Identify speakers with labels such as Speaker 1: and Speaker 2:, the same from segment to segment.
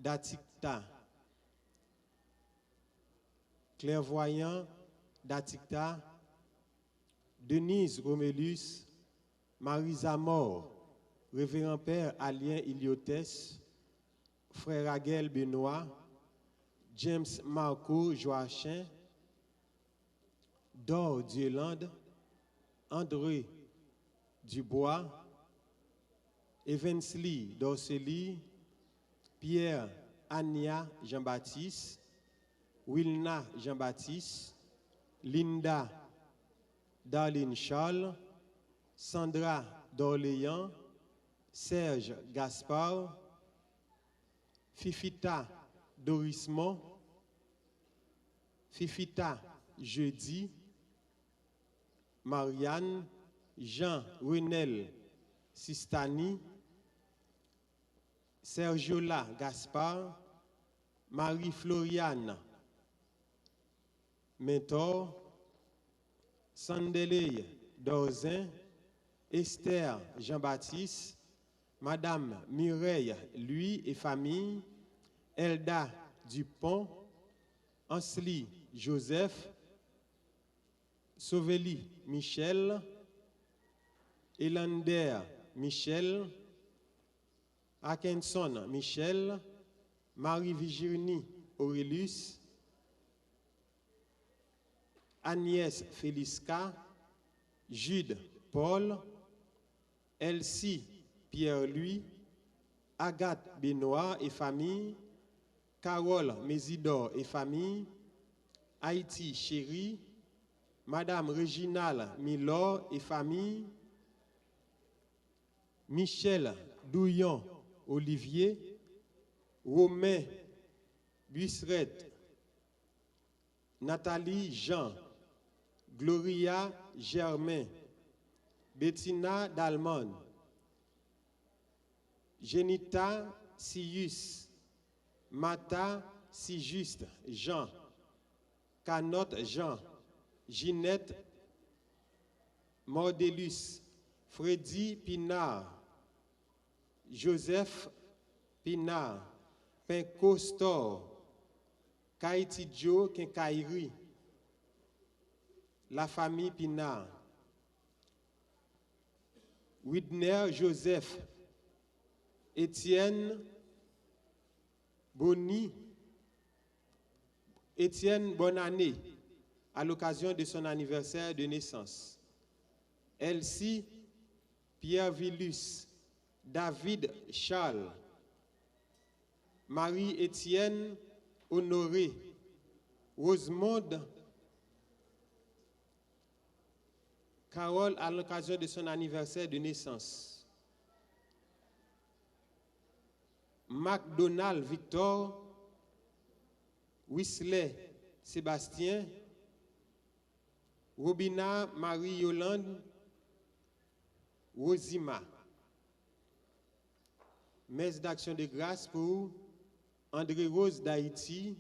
Speaker 1: d'Atikta, clairvoyant d'Atikta, Denise Romulus, Marisa Mort, révérend père Alien Iliotes, frère Aguel Benoît, James Marco Joachim, Dor Dieulande, André Dubois, Evensley Dorsely, Pierre Ania Jean-Baptiste, Wilna Jean-Baptiste, Linda Darlene Charles, Sandra d'Orléans, Serge Gaspard, Fifita Dorismont, Fifita Jeudi, Marianne, Jean Renel Sistani, Sergiola Gaspard, Marie-Floriane Mentor, Sandeleye Dorzin, Esther Jean-Baptiste, Madame Mireille Lui et famille, Elda Dupont, Ansli Joseph, Sauveli Michel, Elander Michel, Atkinson Michel, Marie-Virginie Aurelius, Agnès Félisca, Jude Paul, Elsie Pierre-Louis, Agathe Benoît et famille, Carole Mésidor et famille, Haïti Chéri, Madame Réginale Milor et famille, Michel Douillon Olivier, Romain Buisseret, Nathalie Jean, Gloria Germain, Bettina Dalmon, Genita Sius, Mata Sijuste Jean, Canotte Jean, Ginette Mordelus, Freddy Pinard, Joseph Pinard, Pinko Store, Kaiti Joe Kenkairi, la famille Pinard, Widner Joseph, Étienne Boni, Étienne Bonannée, à l'occasion de son anniversaire de naissance. Elsie Pierre Villus, David Charles, Marie-Étienne Honoré, Rosemonde Carole à l'occasion de son anniversaire de naissance. McDonald Victor, Whistler Sébastien, Robina Marie-Yolande, Rosima. Messe d'action de grâce pour André Rose d'Haïti,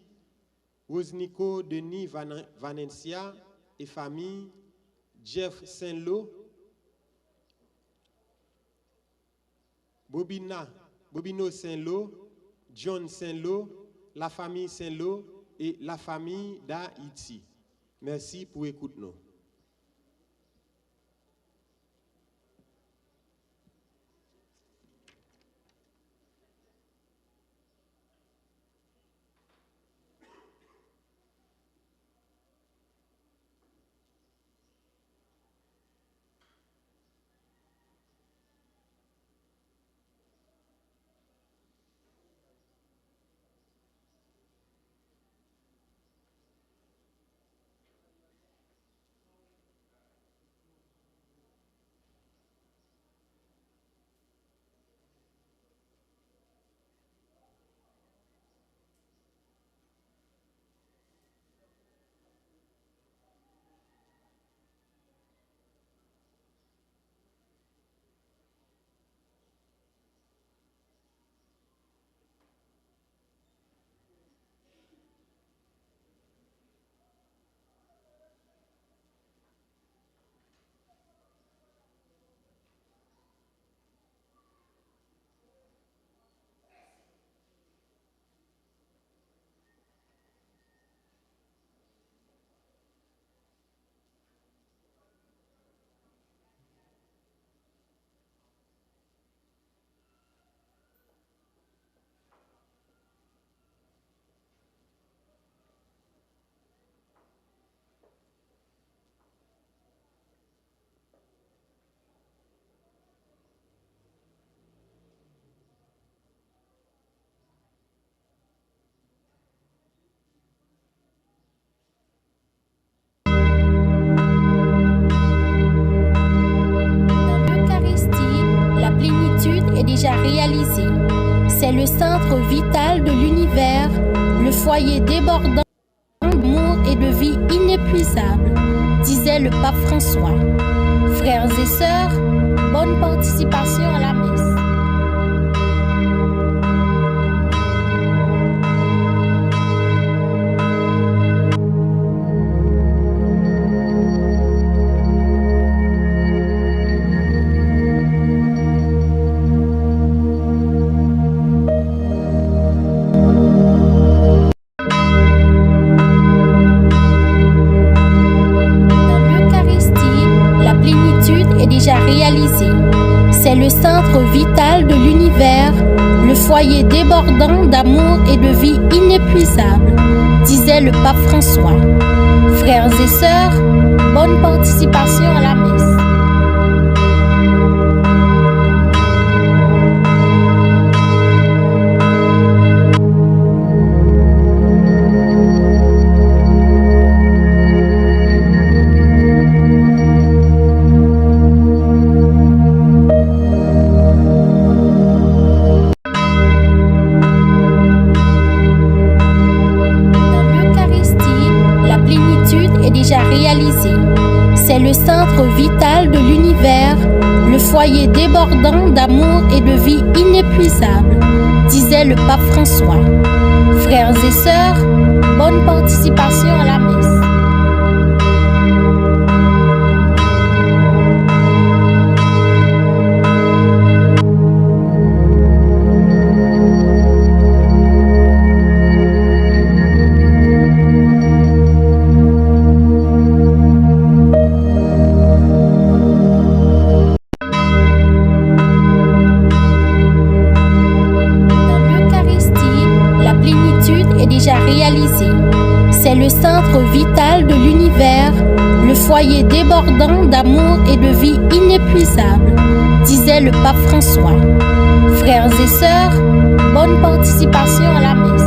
Speaker 1: Rosnico Denis Vanencia et famille, Jeff Saint-Lô, Bobino Saint-Lô, John Saint-Lô, la famille Saint-Lô et la famille d'Haïti. Merci pour écouter nous.
Speaker 2: réalisé. C'est le centre vital de l'univers, le foyer débordant d'amour et de vie inépuisable, disait le pape François. Frères et sœurs, bonne participation à la messe. Déjà réalisé. C'est le centre vital de l'univers, le foyer débordant d'amour et de vie inépuisable, disait le pape François. Frères et sœurs, bonne participation à la messe. Déjà réalisé. C'est le centre vital de l'univers, le foyer débordant d'amour et de vie inépuisable, disait le pape François. Frères et sœurs, bonne participation à la messe. Déjà réalisé. C'est le centre vital de l'univers, le foyer débordant d'amour et de vie inépuisable, disait le pape François. Frères et sœurs, bonne participation à la messe.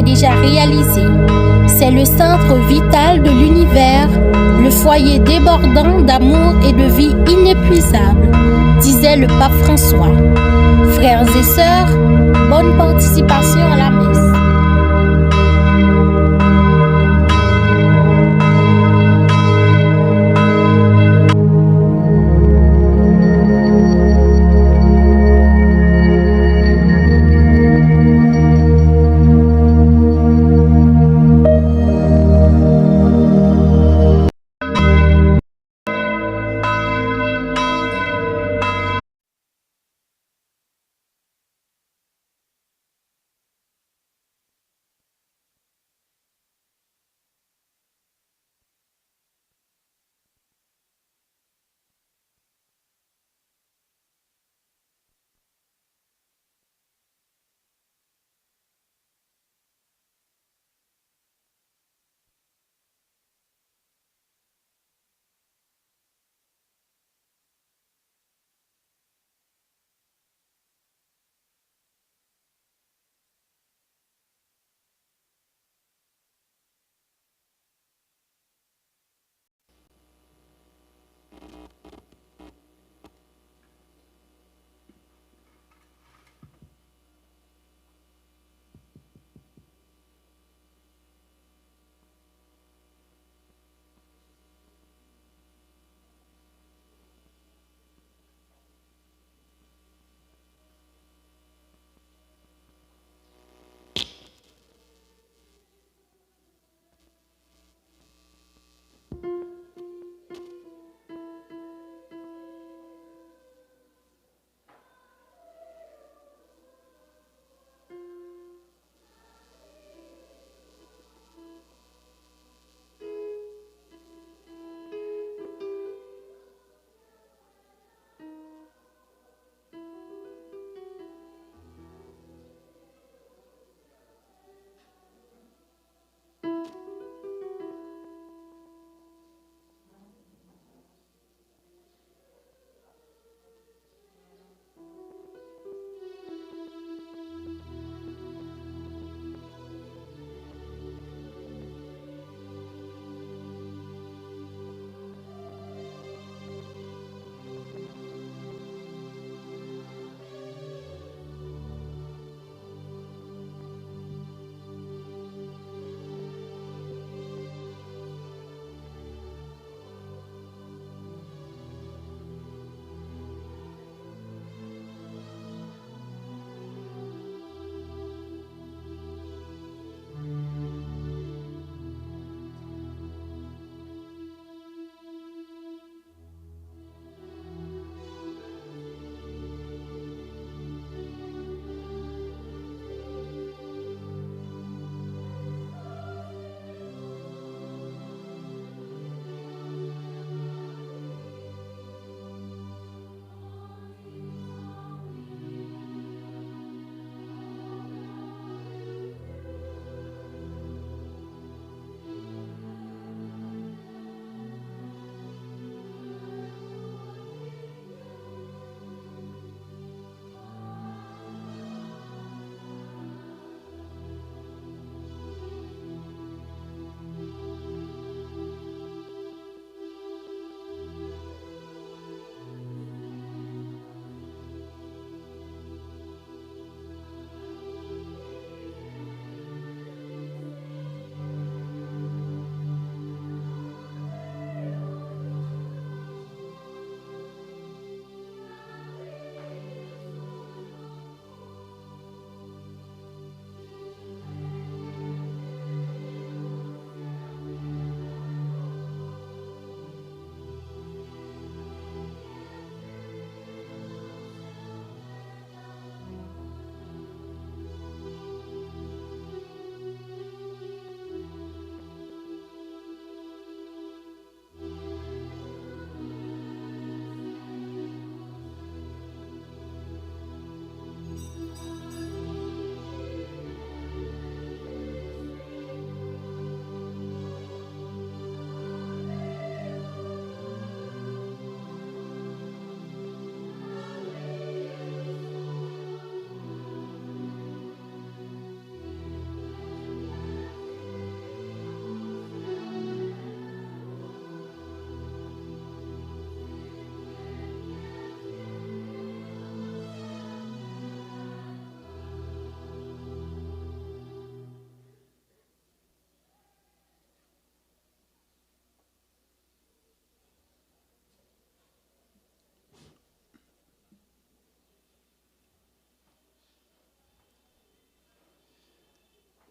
Speaker 2: Déjà réalisé. C'est le centre vital de l'univers, le foyer débordant d'amour et de vie inépuisable, disait le pape François. Frères et sœurs, bonne participation à la messe.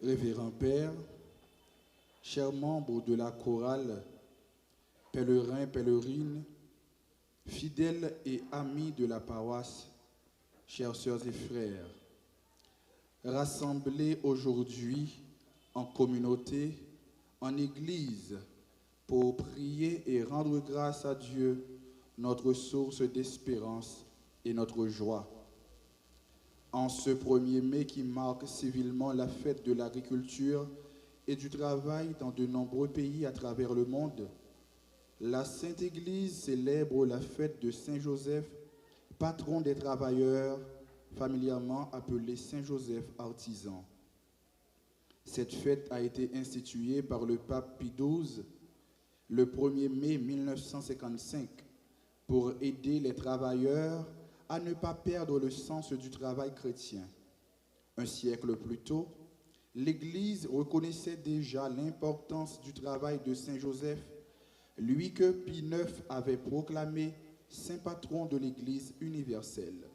Speaker 3: Révérend Père, chers membres de la chorale, pèlerins, pèlerines, fidèles et amis de la paroisse, chères sœurs et frères, rassemblés aujourd'hui en communauté, en église, pour prier et rendre grâce à Dieu, notre source d'espérance et notre joie. En ce 1er mai qui marque civilement la fête de l'agriculture et du travail dans de nombreux pays à travers le monde, la Sainte Église célèbre la fête de Saint Joseph, patron des travailleurs, familièrement appelé Saint Joseph artisan. Cette fête a été instituée par le pape Pie XII le 1er mai 1955 pour aider les travailleurs à ne pas perdre le sens du travail chrétien. Un siècle plus tôt, l'Église reconnaissait déjà l'importance du travail de Saint Joseph, lui que Pie IX avait proclamé saint patron de l'Église universelle.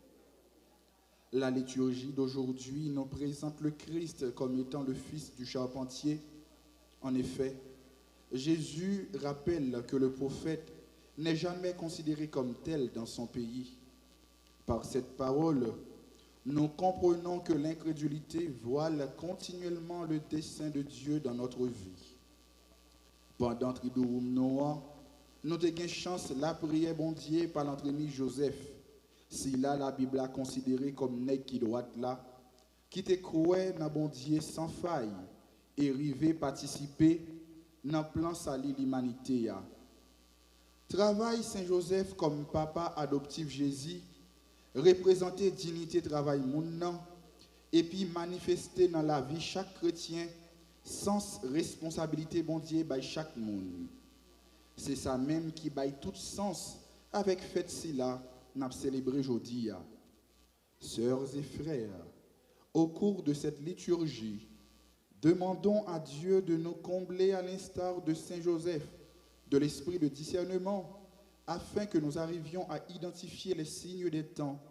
Speaker 3: La liturgie d'aujourd'hui nous présente le Christ comme étant le fils du charpentier. En effet, Jésus rappelle que le prophète n'est jamais considéré comme tel dans son pays. Par cette parole, nous comprenons que l'incrédulité voile continuellement le dessein de Dieu dans notre vie. Pendant que nous avons chance la prière bon Dieu par l'entremi Joseph. Si là la Bible a considéré comme nèg qui doit là, qui te croit dans bon Dieu sans faille et rivé participer dans le plan sali l'humanité. Travail Saint Joseph comme papa adoptif Jésus, représenter dignité travail moun et puis manifester dans la vie chaque chrétien sens responsabilité bon Dieu by chaque monde. C'est ça même qui baille tout sens avec fête si là n'a célébré aujourd'hui. Sœurs et frères, au cours de cette liturgie, demandons à Dieu de nous combler à l'instar de Saint Joseph de l'esprit de discernement afin que nous arrivions à identifier les signes des temps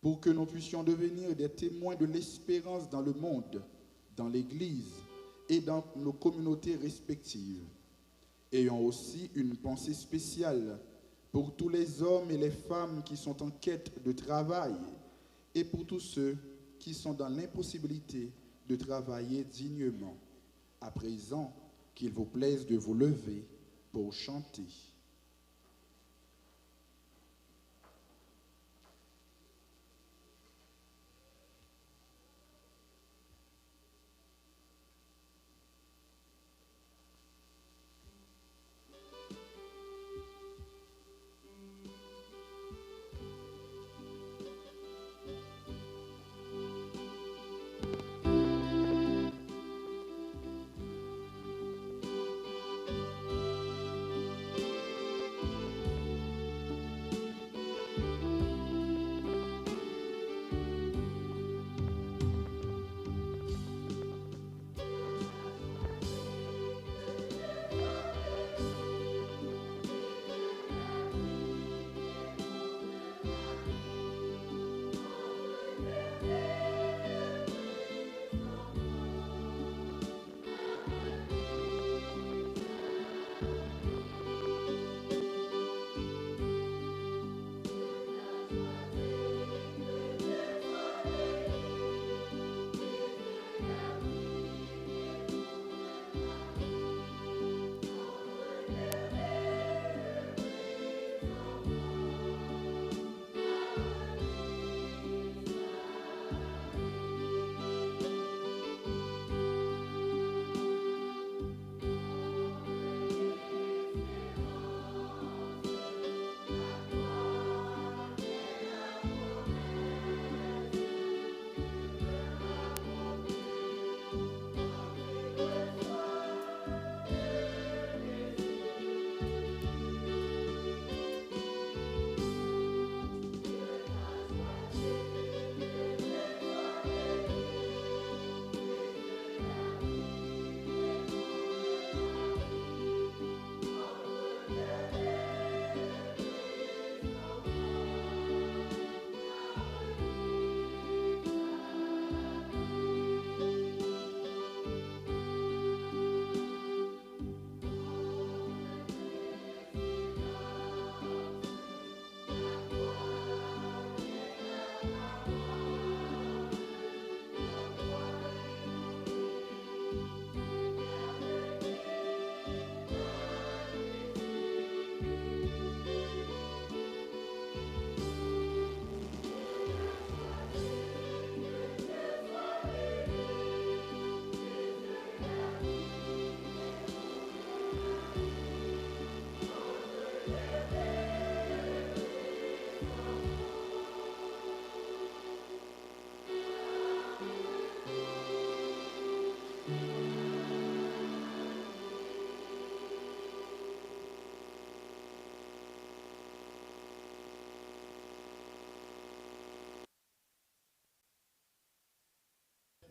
Speaker 3: pour que nous puissions devenir des témoins de l'espérance dans le monde, dans l'Église et dans nos communautés respectives. Ayons aussi une pensée spéciale pour tous les hommes et les femmes qui sont en quête de travail et pour tous ceux qui sont dans l'impossibilité de travailler dignement. À présent, qu'il vous plaise de vous lever pour chanter.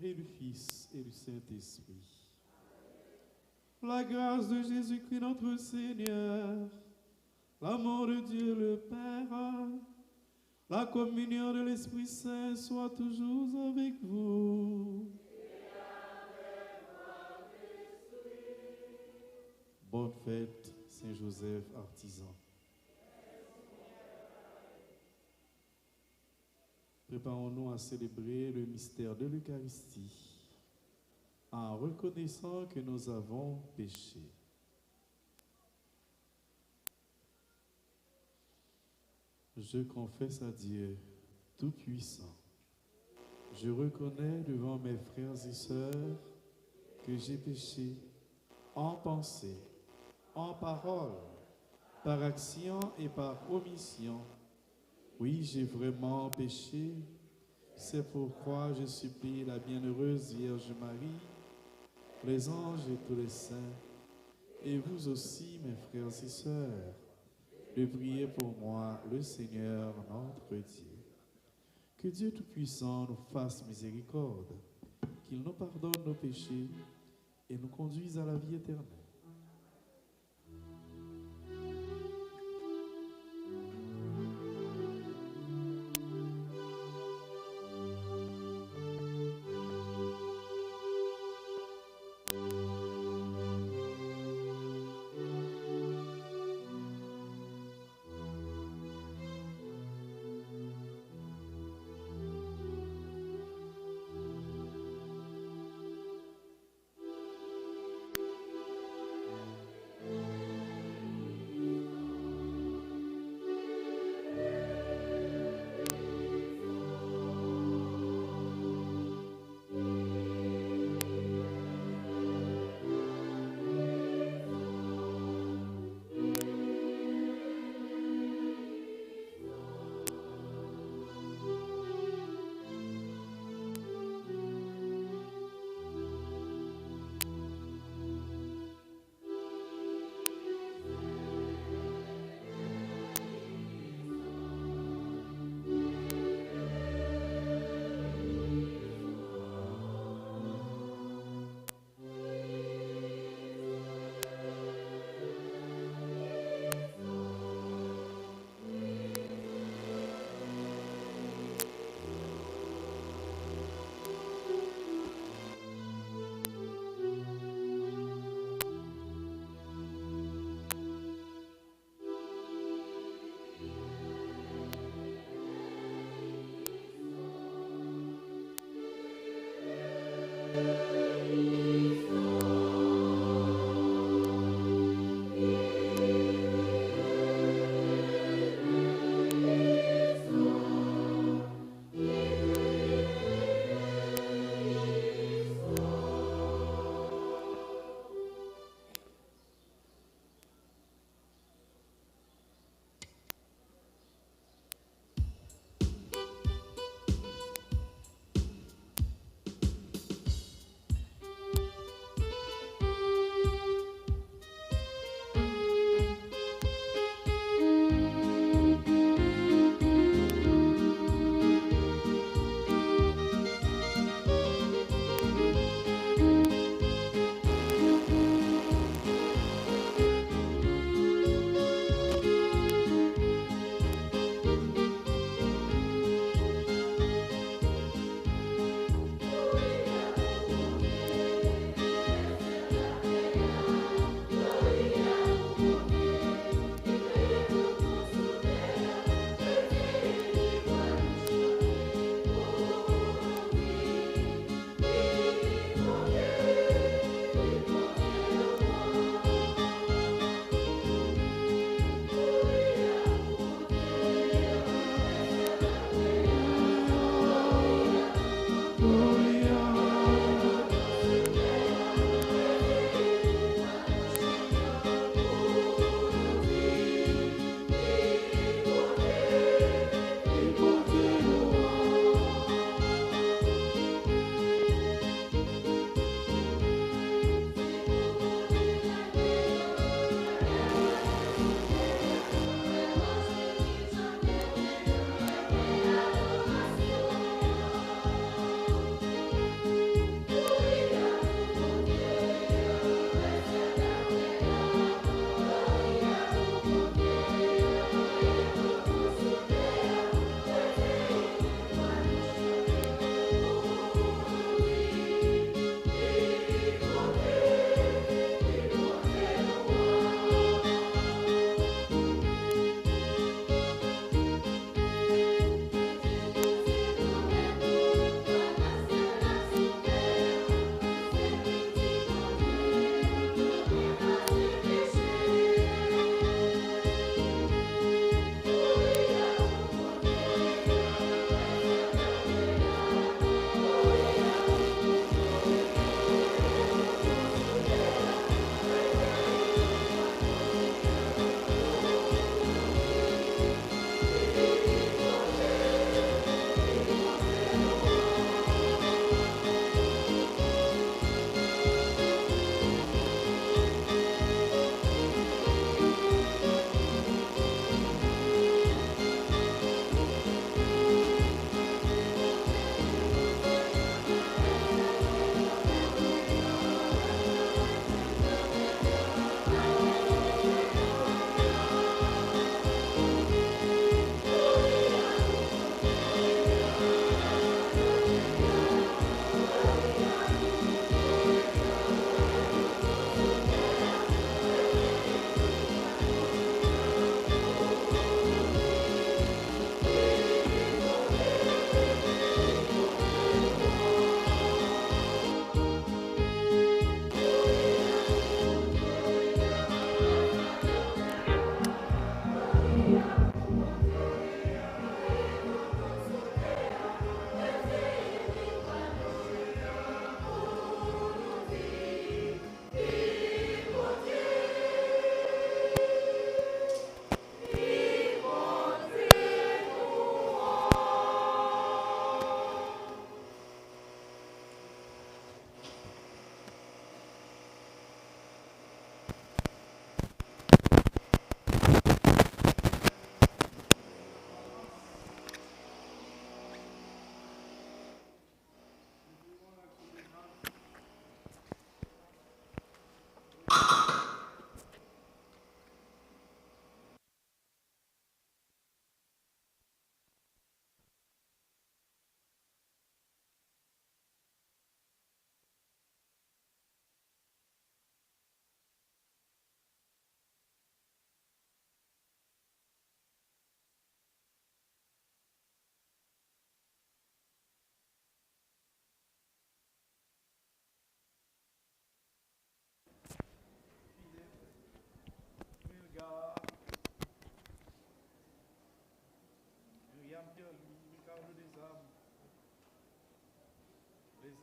Speaker 4: et du Fils et du Saint-Esprit. La grâce de Jésus-Christ notre Seigneur, l'amour de Dieu le Père, la communion de l'Esprit Saint soit toujours avec vous. Bonne fête, Saint-Joseph, artisan. Préparons-nous à célébrer le mystère de l'Eucharistie en reconnaissant que nous avons péché. Je confesse à Dieu Tout-Puissant. Je reconnais devant mes frères et sœurs que j'ai péché en pensée, en parole, par action et par omission. Oui, j'ai vraiment péché. C'est pourquoi je supplie la bienheureuse Vierge Marie, les anges et tous les saints, et vous aussi, mes frères et sœurs, de prier pour moi, le Seigneur notre Dieu. Que Dieu Tout-Puissant nous fasse miséricorde, qu'il nous pardonne nos péchés et nous conduise à la vie éternelle.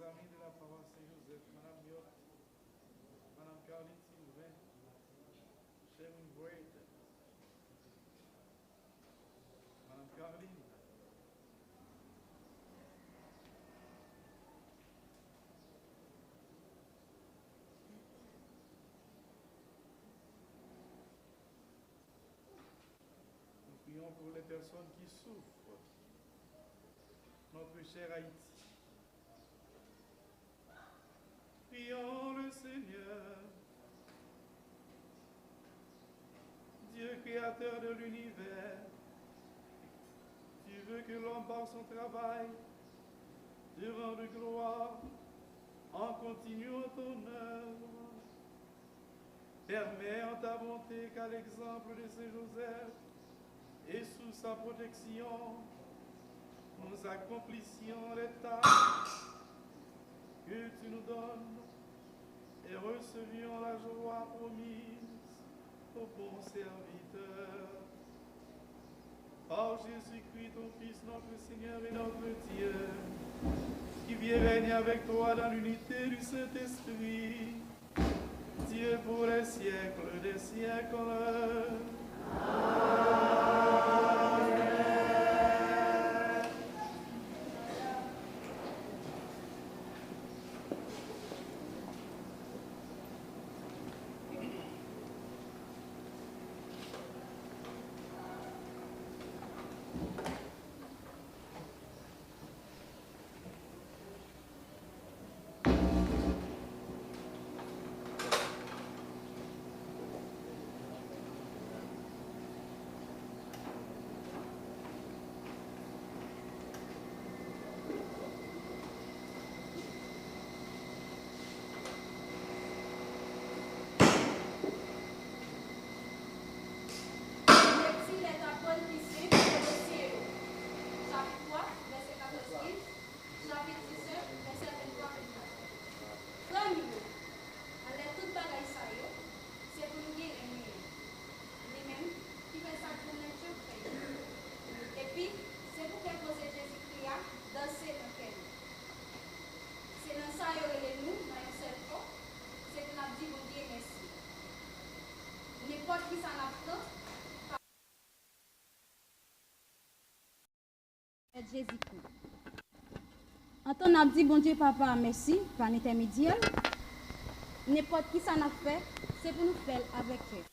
Speaker 4: amis de la paroisse Saint-Joseph, Madame Yot, Madame Caroline Sylvain, Sharon Boyd, Madame Caroline, nous prions pour les personnes qui souffrent, notre cher Haïti. Prions le Seigneur, Dieu créateur de l'univers. Tu veux que l'homme par son travail te rende gloire en continuant ton œuvre. Permets en ta bonté qu'à l'exemple de Saint Joseph et sous sa protection, nous accomplissions les tâches que tu nous donnes et recevions la joie promise au bon serviteur. Par Jésus-Christ, ton Fils, notre Seigneur et notre Dieu, qui vit et règne avec toi dans l'unité du Saint-Esprit, Dieu pour les siècles des siècles.
Speaker 5: Jésus-Christ. En ton a dit, bon Dieu, papa, merci, par l'intermédiaire. N'importe qui ça n'a fait, c'est pour nous faire avec eux.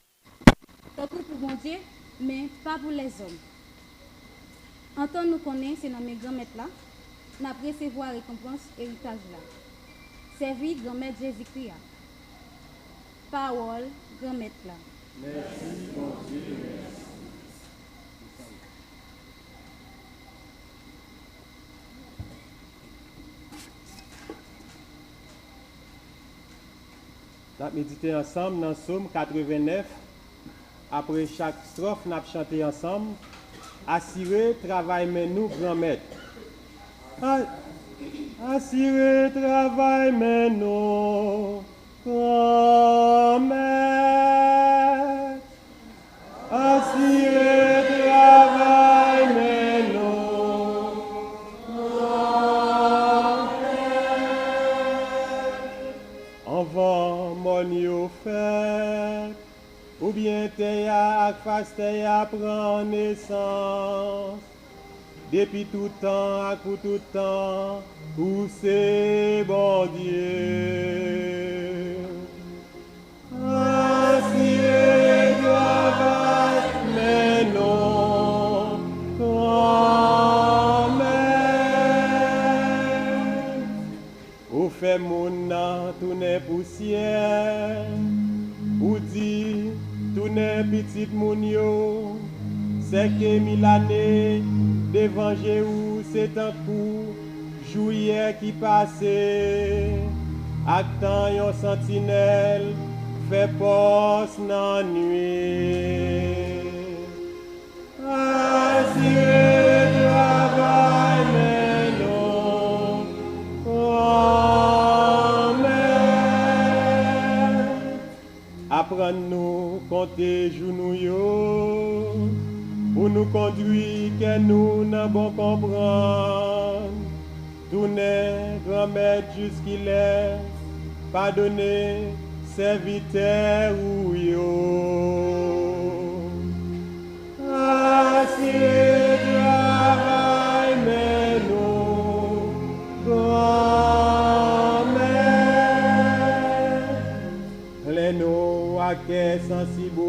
Speaker 5: Donc pour bon Dieu, mais pas pour les hommes. En tant nous connaissons, c'est dans mes grands-mères là, nous avons recevoir récompense héritage là. Servi grand-mère Jésus-Christ. Parole, grand-mère là.
Speaker 1: Merci, mon Dieu. Nous avons médité ensemble dans Psaume 89. Après chaque strophe, nous avons chanté ensemble. Assurer, travail, mais nous, grand maître. Assurer, travail, mais nous, grand maître. Assurer, travail, mais nous, grand maître. Avant mon fait, ou bien t'es à face t'es à prendre naissance. Depuis tout temps, à coup tout temps, où c'est bon Dieu. Assuré travail, mais non, grand-mère. Ou fait mon nom, tout n'est poussière. Ou dit, tout n'est petit moun yo. C'est que 1000 années devant Jéhu, c'est un coup, juillet qui passait, actant yon sentinelle, fait poste dans nuit. Assuré travail, mais non, grand-mère. Apprends-nous, compter jour yo. Pour nous conduire, que nous n'avons bon comprendre. tournez, grand maître jusqu'il est, pardonnez, serviteur ou yo. Assurez travail, mais nous, grand-mère. Les nous à qu'est sensible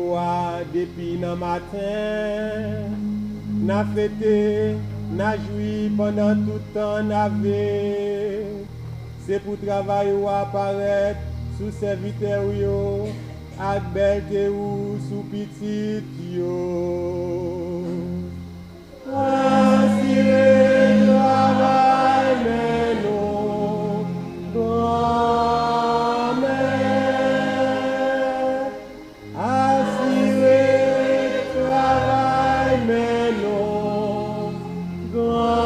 Speaker 1: depuis le matin, n'a fêté, n'a joui pendant tout temps, n'avait. C'est pour travailler ou apparaître sous serviteur yo, ak belte ou sous petit yo. Assurez travail, mais non, grand-mère. Assurez travail, mais non, grand-mère.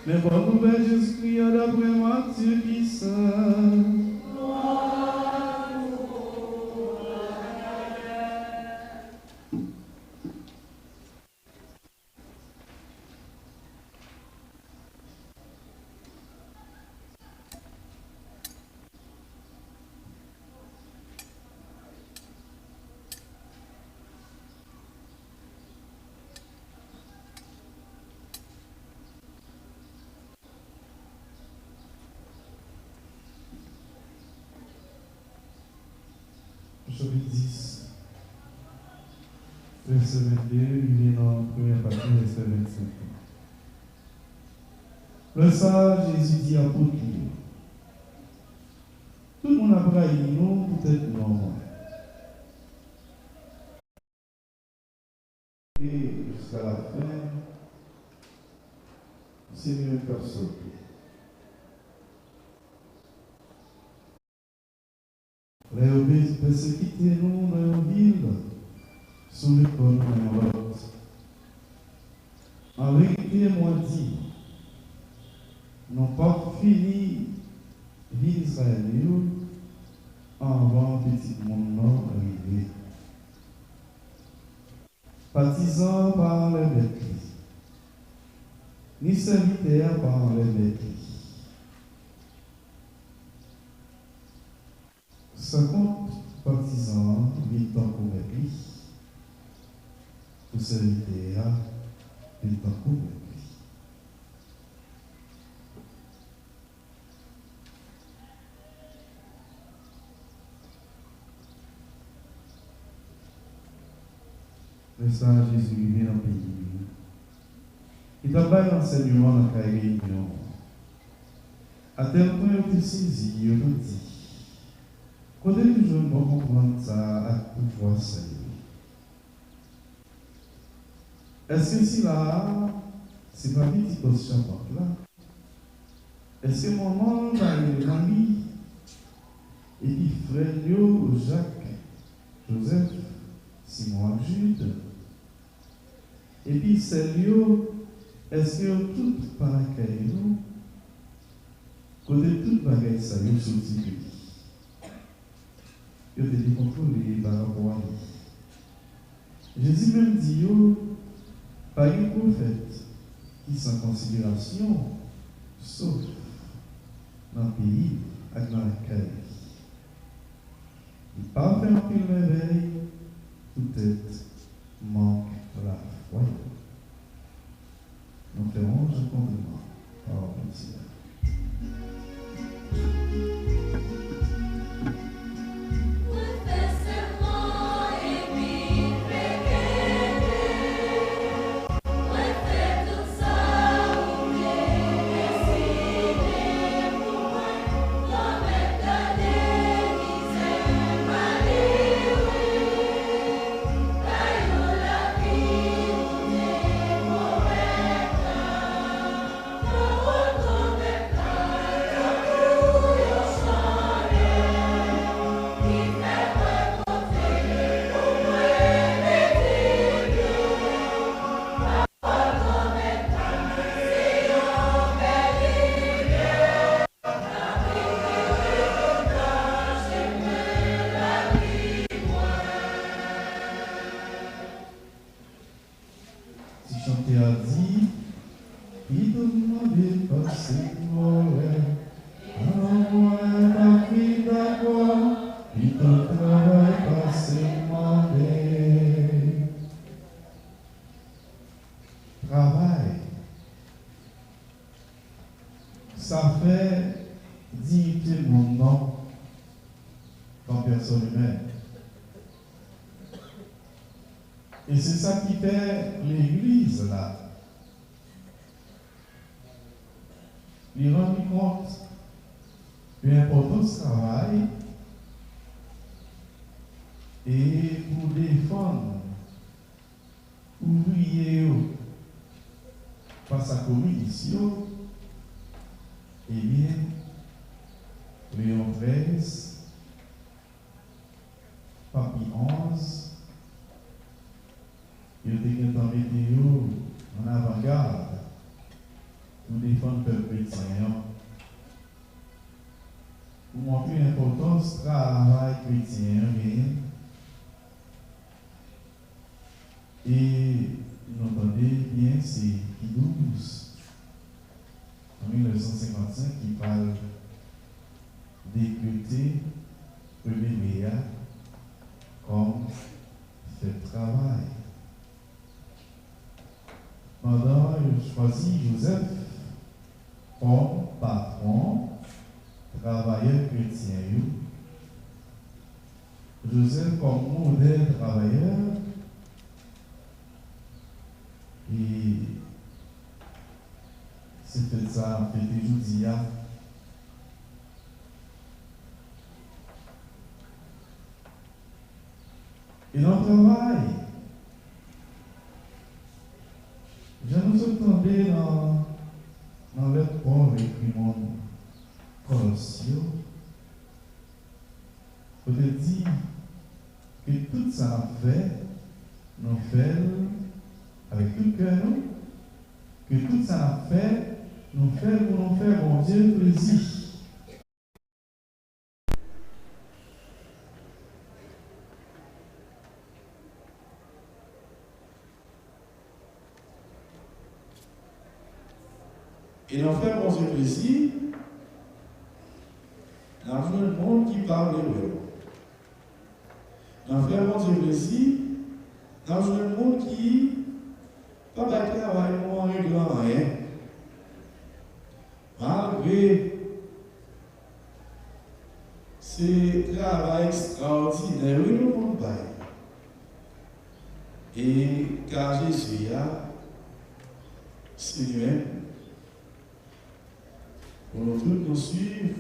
Speaker 4: Mais bonne nouvelle, Jésus-Christ, d'après Matthieu qui saint. Chapitre 10, verset 22, il vient dans la première partie, verset 25. Le sage Jésus dit à tout le monde a braillé, nous, peut-être non. Et jusqu'à la fin, c'est mieux personne. Les obéis persécutés nous dans la ville, sous le corps de l'autre. En vérité, moi dit, n'ont pas fini l'Israël avant petit monde arrivé. Partisans par les bêtes, ni serviteurs par les bêtes. 50 partisans vivent en convaincu, pour serviteurs vivent en convaincu. Le Seigneur Jésus vient dans le pays. Il travaille l'enseignement dans la réunion. À tel point, il a saisi, il a dit. Quand les jeunes vont comprendre ça à pouvoir saluer. Est-ce que si là, c'est pas vite qui pose là? Est-ce que maman va aller Marie et puis frère Jacques, Joseph, Simon Jude, et puis Célio, est-ce que tout par nous, côté toute bagaille ça y est sorti de lui. Il a été contrôlé par rapport à lui. Jésus même dit, pas pas de prophète qui sans considération, sauf dans le pays et dans la caille. Il pas fait un pile réveil, peut-être manque la foi. Nous ferons un compliment par plaisir. Ça fait dignité mon nom comme personne humaine. Et c'est ça qui fait l'Église là. Il rend compte de l'importance du travail et pour défendre ouvriers face à la commission. Eh bien, Léon XIII, Papi XI, il était en météo en avant-garde pour défendre le peuple chrétien, pour montrer l'importance du travail chrétien. Et vous entendez bien, c'est Pie XII. En 1955, il parle d'écouter le média comme fait de travail. Pendant, il choisit Joseph comme patron, travailleur chrétien. Joseph comme modèle travailleur. Et c'est fait ça, en fait, aujourd'hui. Et dans le travail, je nous entendais dans le pauvre écrit mon Colossiens, peut-être dire que tout ça nous fait avec tout le cœur, que tout ça nous fait pour nous faire, mon Dieu, plaisir. Et nous faire, mon Dieu, plaisir, nous avons le monde qui parle hébreu. Nous faire, mon Dieu, plaisir, nous avons le monde qui pas de travail en réglant rien. Malgré ce travail extraordinaire, oui, nous monde bail. Et car Jésus c'est lui-même. Pour nous tous nous suivre,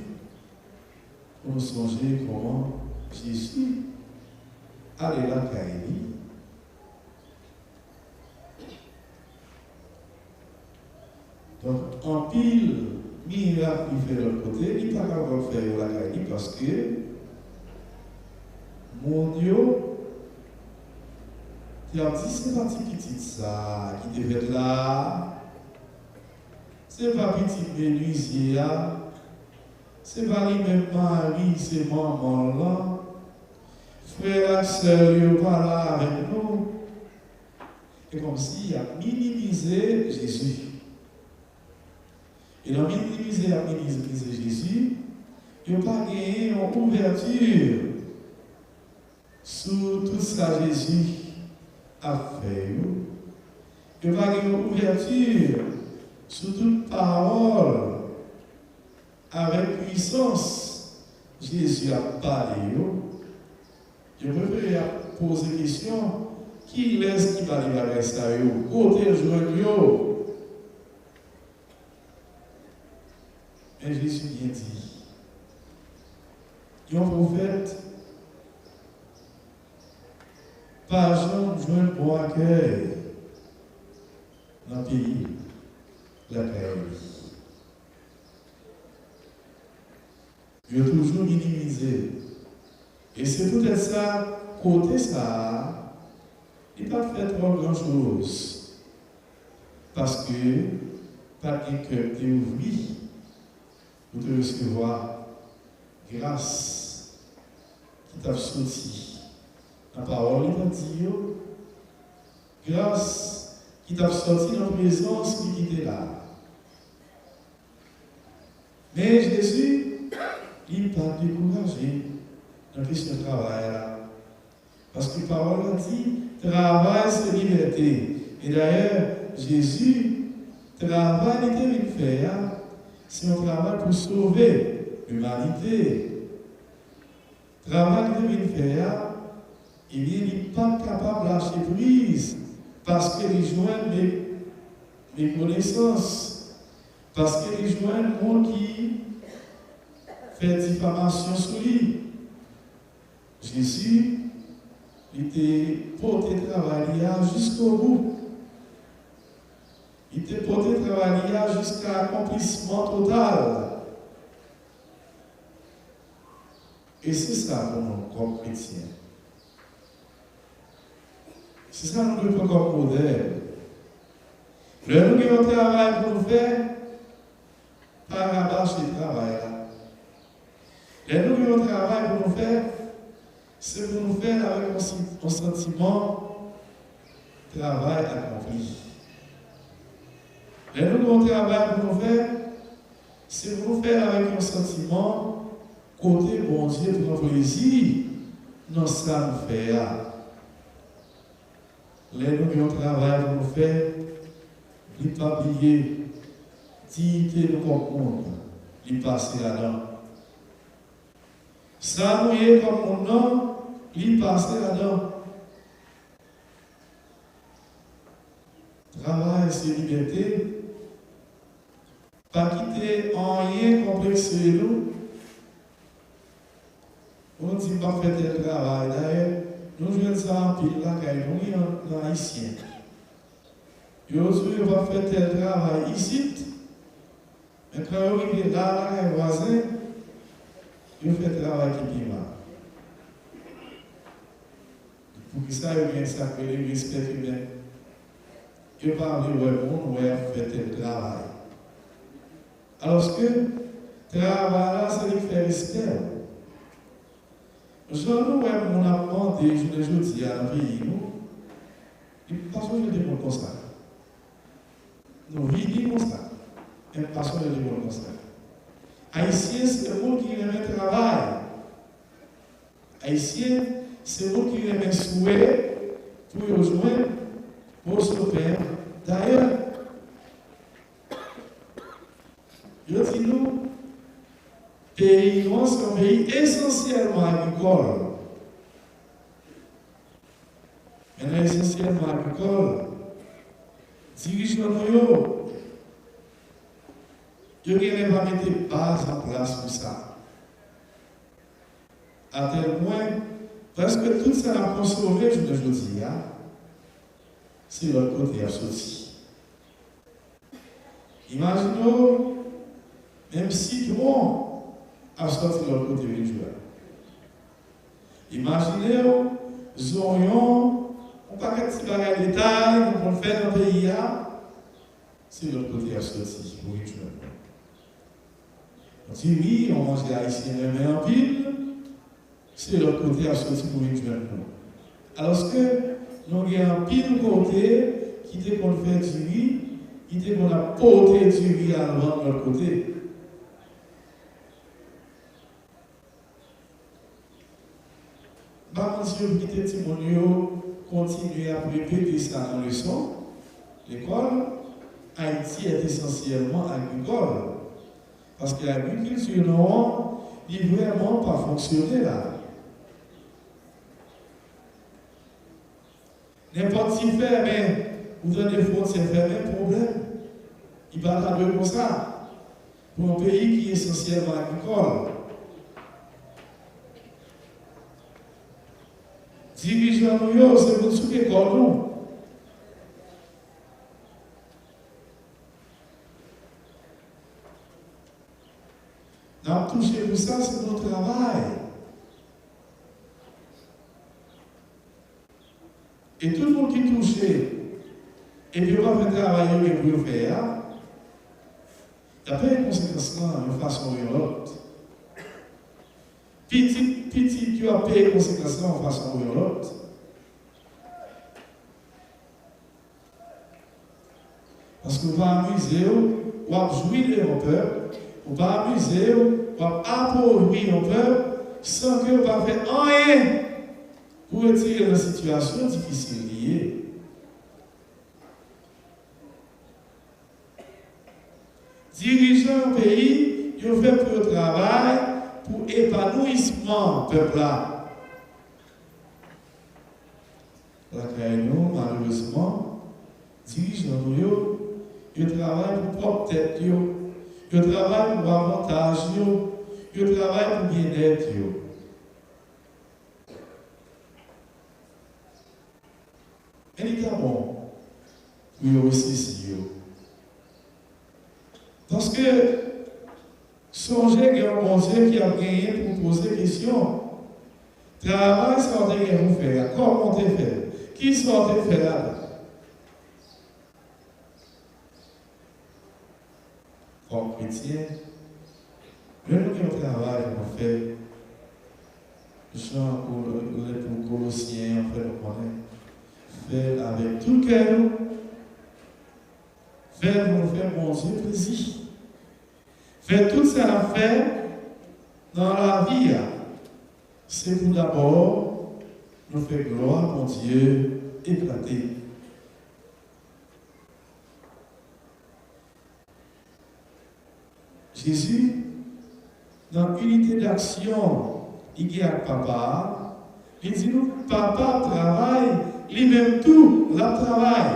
Speaker 4: pour nous songer comment Jésus allait la caille. Donc, en pile, miracle qui fait de l'autre côté, il n'est pas capable de faire la caille parce que mon Dieu, il a dit c'est pas petit ça qui devait être là, c'est pas petit menuisier, c'est pas lui-même mari, c'est maman là, frère et soeur, ils sont pas là avec nous.
Speaker 6: c'est comme s'il a minimisé Jésus. Et dans minimiser Jésus, il n'a pas gagné une ouverture sur tout ce que Jésus a fait. Il n'a pas gagné une ouverture sur toute parole avec puissance. Jésus a parlé. Je préfère poser la question, qui laisse qui parle avec ça? Côté joint. Mais Jésus bien dit, il y a un prophète, pas jamais un bon accueil dans le pays, la paix. Il a toujours minimisé. Et c'est peut-être ça, côté ça, il n'a pas fait trop grand-chose. Parce que, pas de cœur est ouvert, pour te recevoir grâce qui t'a sorti. La parole est dit, grâce qui t'a sorti dans la présence qui était là. Mais Jésus, il n'a pas découragé dans la question de travail. Parce que la parole a dit, travail c'est liberté. Et d'ailleurs, Jésus, travail il était venu faire. C'est un travail pour sauver l'humanité. Le travail qu'il devait faire, il n'est pas capable de lâcher prise parce qu'il joint mes connaissances, parce qu'il joint le monde qui fait diffamation sur lui. Jésus, il était porté travailler jusqu'au bout. Il était porté travailler jusqu'à l'accomplissement total. Et c'est ça pour nous, comme chrétiens. C'est ça que nous devons comme modèle. Nous avons un travail pour nous faire, pas rabâcher le travail là. Nous avons un travail pour nous faire, c'est pour nous faire avec un sentiment travail accompli. Et nous, notre travail pour nous faire, c'est pour nous faire avec un sentiment, côté bon Dieu, pour notre plaisir, dans ce qu'on nous fait. Les nous, notre travail pour nous faire, ne pas oublier, dignité de comprendre, lui passer là-dedans. Ça, nous est comme mon nom, lui passer là-dedans. Travail, c'est liberté. Pas quitter en rien complexé nous. On dit pas faire tel travail. D'ailleurs, nous jouons ça en pile là, car nous sommes haïtiens. Nous ne pas faire tel travail ici. Mais quand on est là, les voisins, ils font le travail qui est mal. Pour que ça, il y ait un sacré respect humain. Ils parlent de monde, ouais, fait tel travail. Alors que le travail là, c'est de faire respect. Je nous, on a demandé, je le dis à un pays, nous, parce que je dis comme ça. Nous vivons comme ça. Et parce que je dis comme ça. Haïtien, c'est le monde qui aime le travail. Haïtien, c'est le monde qui aime le souhait pour rejoindre, pour se faire. D'ailleurs, je dis nous, pays, nous sommes un pays essentiellement agricole. Maintenant, essentiellement agricole, dirigeants nous, je ne pas mettre des bases en place pour ça. À tel point, parce que tout ça a consommé, je le dis, c'est l'autre côté à sortir. Imaginons, même si tout le monde a sorti de l'autre côté du joueur. Imaginez, nous aurions un paquet de bagages de détails qu'on fait dans le pays, c'est l'autre côté à sortir pour une joueur. On dit oui, on mange des haïtiens, mais en pile, c'est l'autre côté à sortir pour une joueur. Alors que nous avons un pile côté qui était qu'on fait du riz, qui était qu'on a porté du riz à l'autre côté. Maman, si vous quittez Timonio, continuez à répéter ça dans le leçon. L'école, Haïti est essentiellement agricole. Parce que l'agriculture, non, n'est vraiment pas fonctionné là. N'importe qui fait, mais vous avez des frontières fermées, problème. Il va là de comme ça. Pour un pays qui est essentiellement agricole. Dirigeants, c'est pour ce qui nous. Nous avons touché pour ça, c'est notre travail. Et tout le monde qui touche, et puis on va faire travail que vous faire, il n'y a pas de conséquences de façon ou de l'autre. Petit qui a payé les conséquences de façon ou de l'autre. Parce qu'on va amuser, on va jouir de mon peuple, on va amuser, on va appauvrir mon peuple, sans qu'on ne va faire rien pour retirer la situation difficile liée. Dirigeants un pays, ils ont fait pour le travail, pour l'épanouissement du peuple là. La Caïno, malheureusement, dirigeants, ils travaillent pour propre tête, ils travaillent pour avantage, ils travaillent pour bien-être. Et il est bon pour eux aussi. Parce que songez qu'il y a un bon Dieu qui a gagné pour poser des questions. Travail, ça va être vous faire. Comment on te fait? Qui ça va te faire là? Comme chrétien, même nous travail qu'on fait, Jean pour Colossiens, on fait le connaître. Fait avec tout le cœur, fait pour faire mon Dieu plaisir. Fait tout ça à faire dans la vie. C'est pour d'abord nous faire gloire à mon Dieu éclaté. Jésus, dans l'unité d'action, il dit à papa, il dit nous, papa travaille. Lui-même tout, la travail.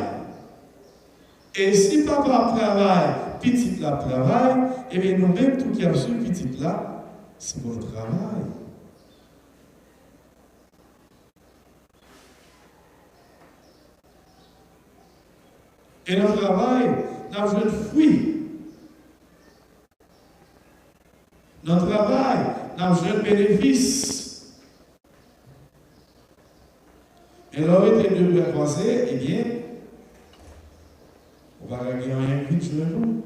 Speaker 6: Et si papa travaille, petit la travail, et bien nous-mêmes tout qui a reçu petit là, c'est notre travail. Et notre travail, nous avons un fruit. Notre travail, nous avons un bénéfice. Et là, où était deux bras croisés, eh bien, on va gagner un vite sur nous.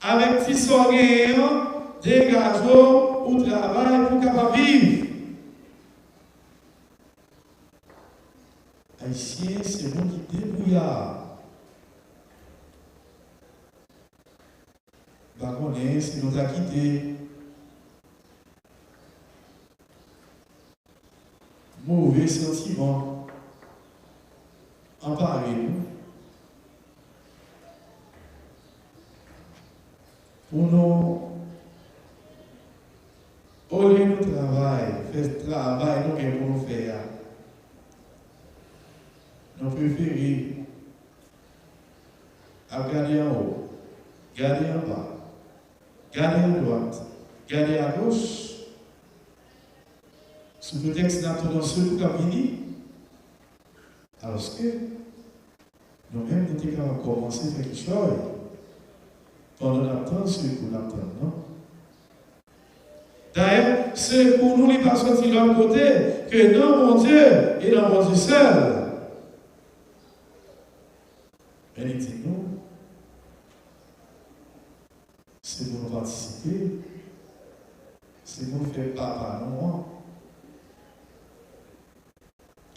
Speaker 6: Avec petit sourire, dégageons au travail pour capable vivre. Haïtien, c'est nous qui débrouillard. Bah, on est, c'est nous qui a quitté. Mauvais sentiment, emparez-nous pour nous, au lieu de travail, faire travail, nous bien pour nous faire. Nous préférons regarder en haut, regarder en bas, regarder à droite, regarder à gauche. Sous prétexte d'être dans ce coup qui alors que nous-mêmes, nous étions capables de commencer quelque chose pendant l'attente, ce coup l'attente, non? D'ailleurs, ce coup nous n'est pas sorti de l'autre côté, que non, mon Dieu, et non, mon Dieu seul. Mais il dit nous, c'est pour nous participer, c'est pour nous faire papa, non?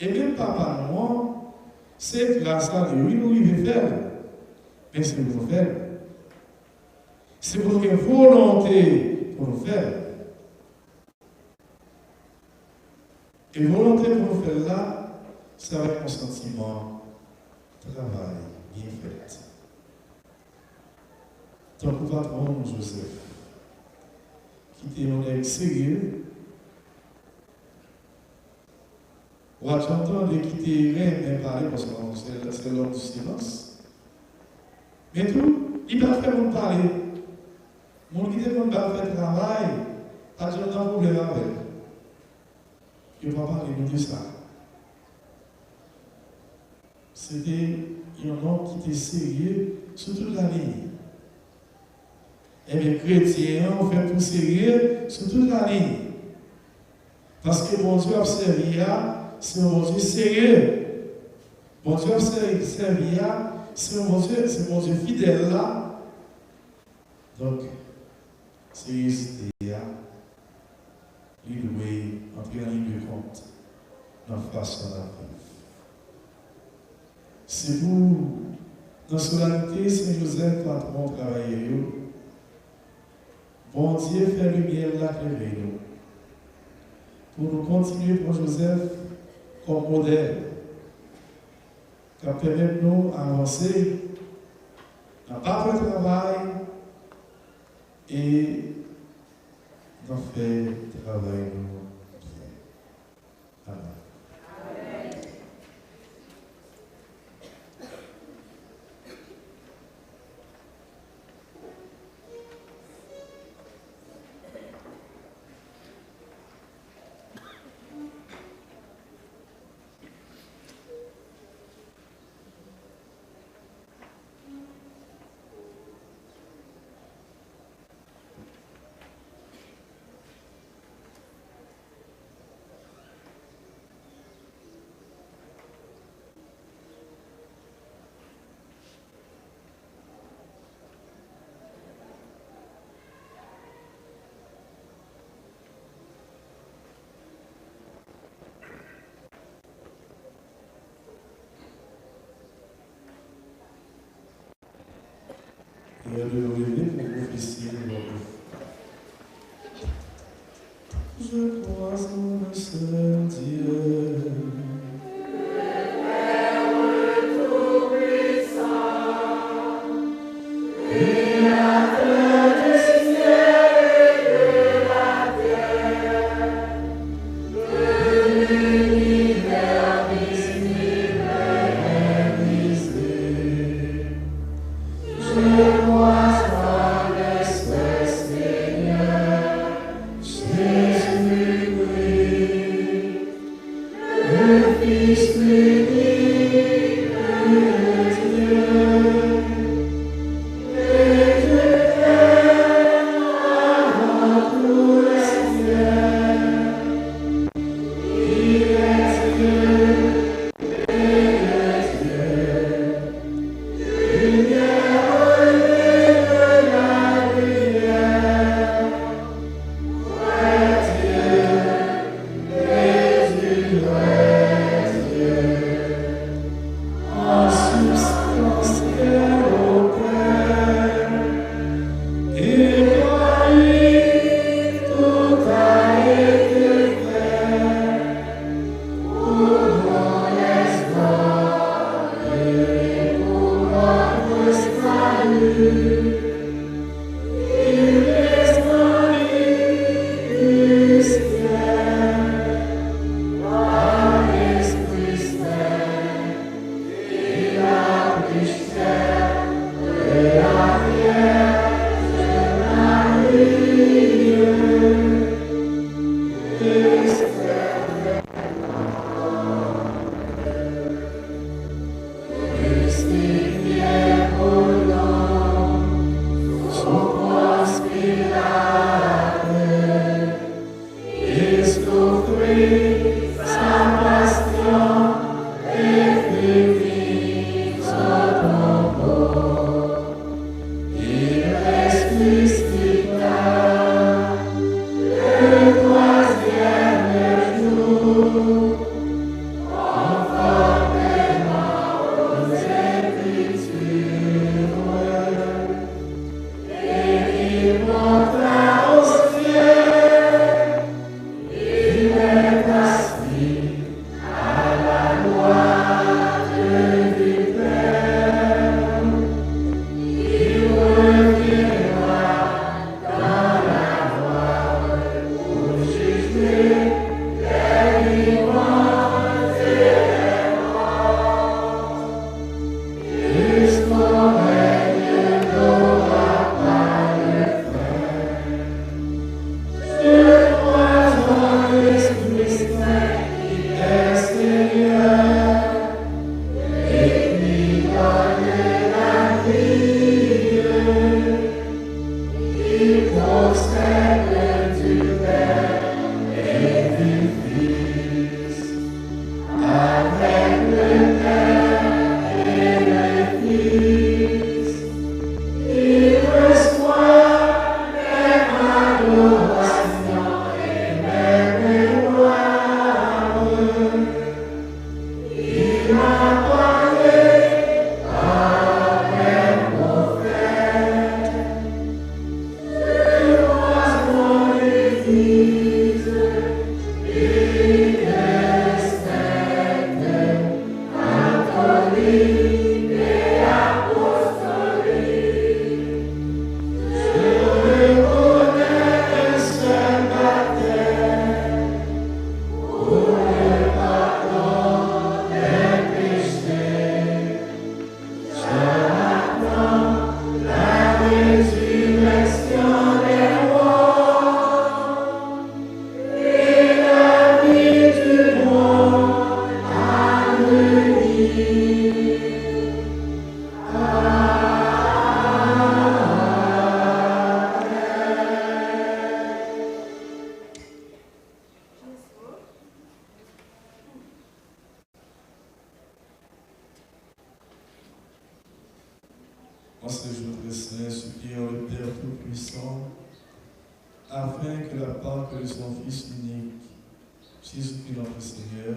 Speaker 6: Et même papa, moi, c'est grâce à lui, nous il veut faire. Mais c'est pour nous faire. C'est pour nous volonté pour nous faire. Et volonté pour nous faire là, c'est avec mon sentiment, travail, bien fait. Tant que patron Joseph, qui était un ex sérieux, ou à j'entendre quitter rien, mais parler parce que c'est l'homme du silence. Mais tout, il va faire mon parler. Mon guide ne va faire travail, pas de problème avec. Il ne va pas parler de ça. C'était un homme qui était sérieux sur toute la ligne. Et les chrétiens ont fait tout sérieux sur toute la ligne. Parce que mon Dieu a servi à, c'est un bon Dieu sérieux. Mon Dieu a servi à, c'est mon Dieu fidèle là. Donc, sérieuxité à, il doit entrer en ligne de compte dans la façon de vivre. C'est pour, dans la solennité, Saint-Joseph, patron, travailler. Bon Dieu, fait lumière là, éclairer nous. Pour nous continuer pour Joseph comme modèle, qui permet de nous avancer, dans pas de travail et d'en faire travail nous. Amen. Et à de nous lever pour officier je crois en le seul Dieu.
Speaker 7: Jésus, oui.
Speaker 6: En ce jour très saint, supplions le Père Tout-Puissant, afin que la Pâque de son Fils unique, Jésus-Christ notre Seigneur,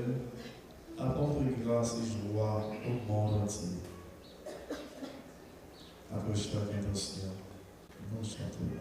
Speaker 6: apporte grâce et joie au monde entier. Après chaque intention, nous chantons.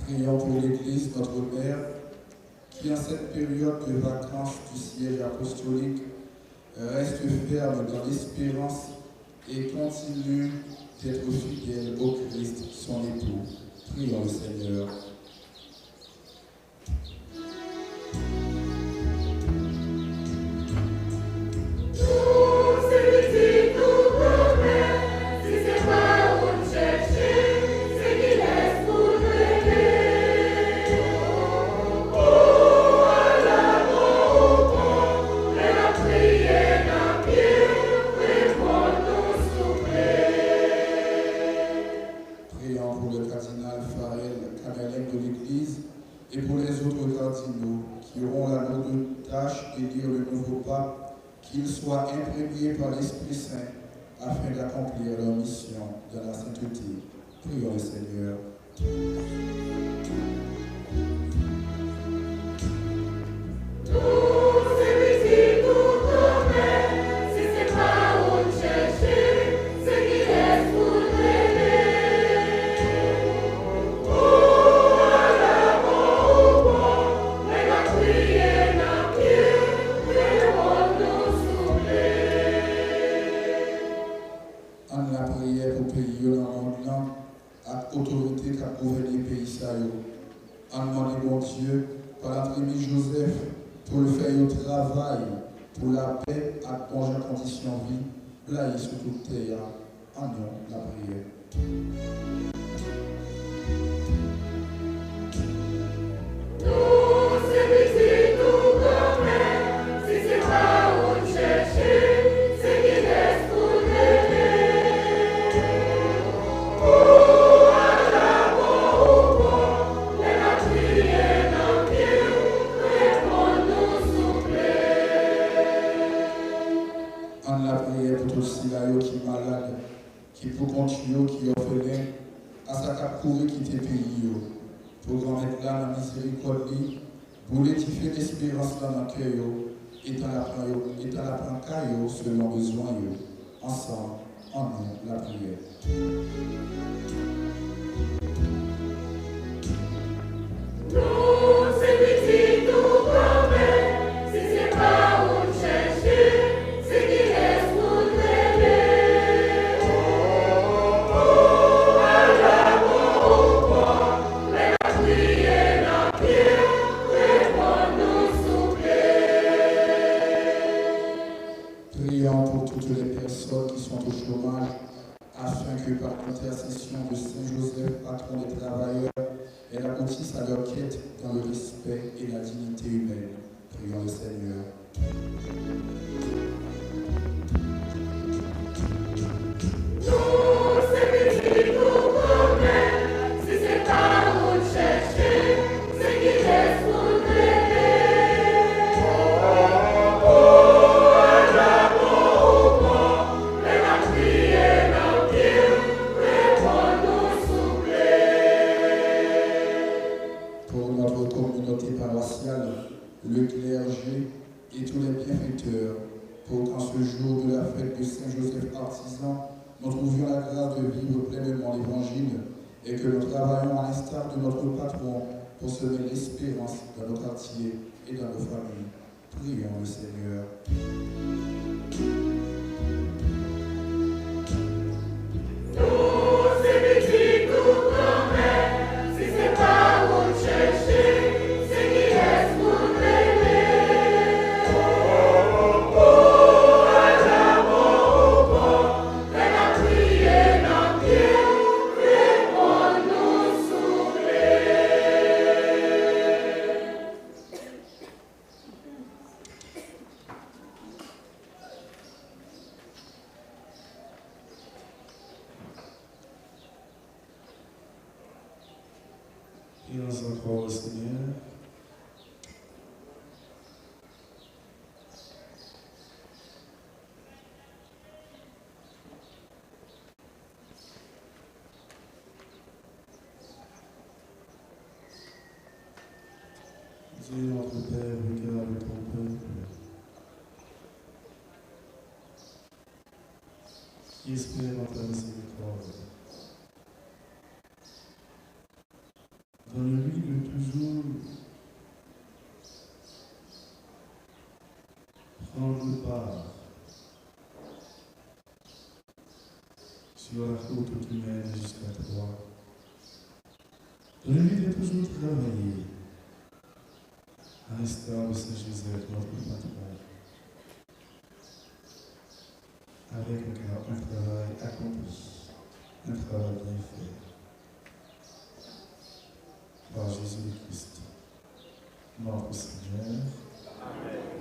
Speaker 3: Prions pour l'Église, notre Père, qui en cette période de vacances du siège apostolique reste ferme dans l'espérance et continue d'être fidèle au Christ, son époux. Prions le Seigneur. Et pour les autres cardinaux qui auront la lourde tâche d'élire le nouveau pape, qu'ils soient imprégnés par l'Esprit Saint afin d'accomplir leur mission dans la sainteté. Prions le Seigneur. Autorité qui a gouverné le pays. En demandant mon Dieu, par l'entrée Joseph, pour le faire au travail, pour la paix, à bonne condition de vie, là, sur toute terre, en nous, la prière. Qui pour continuer, qui orphelin, à sa capourie qui te pays, pour grand mettre là la miséricorde, pour l'étifier l'espérance dans notre cœur, et dans la prendre selon besoin, ensemble, en nous, la prière. Prions pour toutes les personnes qui sont au chômage. que par l'intercession de Saint Joseph, patron des travailleurs, elle aboutisse à leur quête dans le respect et la dignité humaine. Prions le Seigneur. Le clergé et tous les bienfaiteurs, pour qu'en ce jour de la fête de Saint-Joseph artisan, nous trouvions la grâce de vivre pleinement l'Évangile et que nous travaillions à l'instar de notre patron pour semer l'espérance dans nos quartiers et dans nos familles. Prions le Seigneur.
Speaker 6: Prions encore au Seigneur. Dieu notre Père, regarde ton peuple, qui espère dans ta miséricorde. Donne-lui de toujours prendre part sur la route qui mène jusqu'à toi. Donne-lui de toujours travailler à l'instar de Saint Joseph, notre patron, avec un travail accompli, un travail bien fait. Par Jésus-Christ, notre Seigneur. Amen.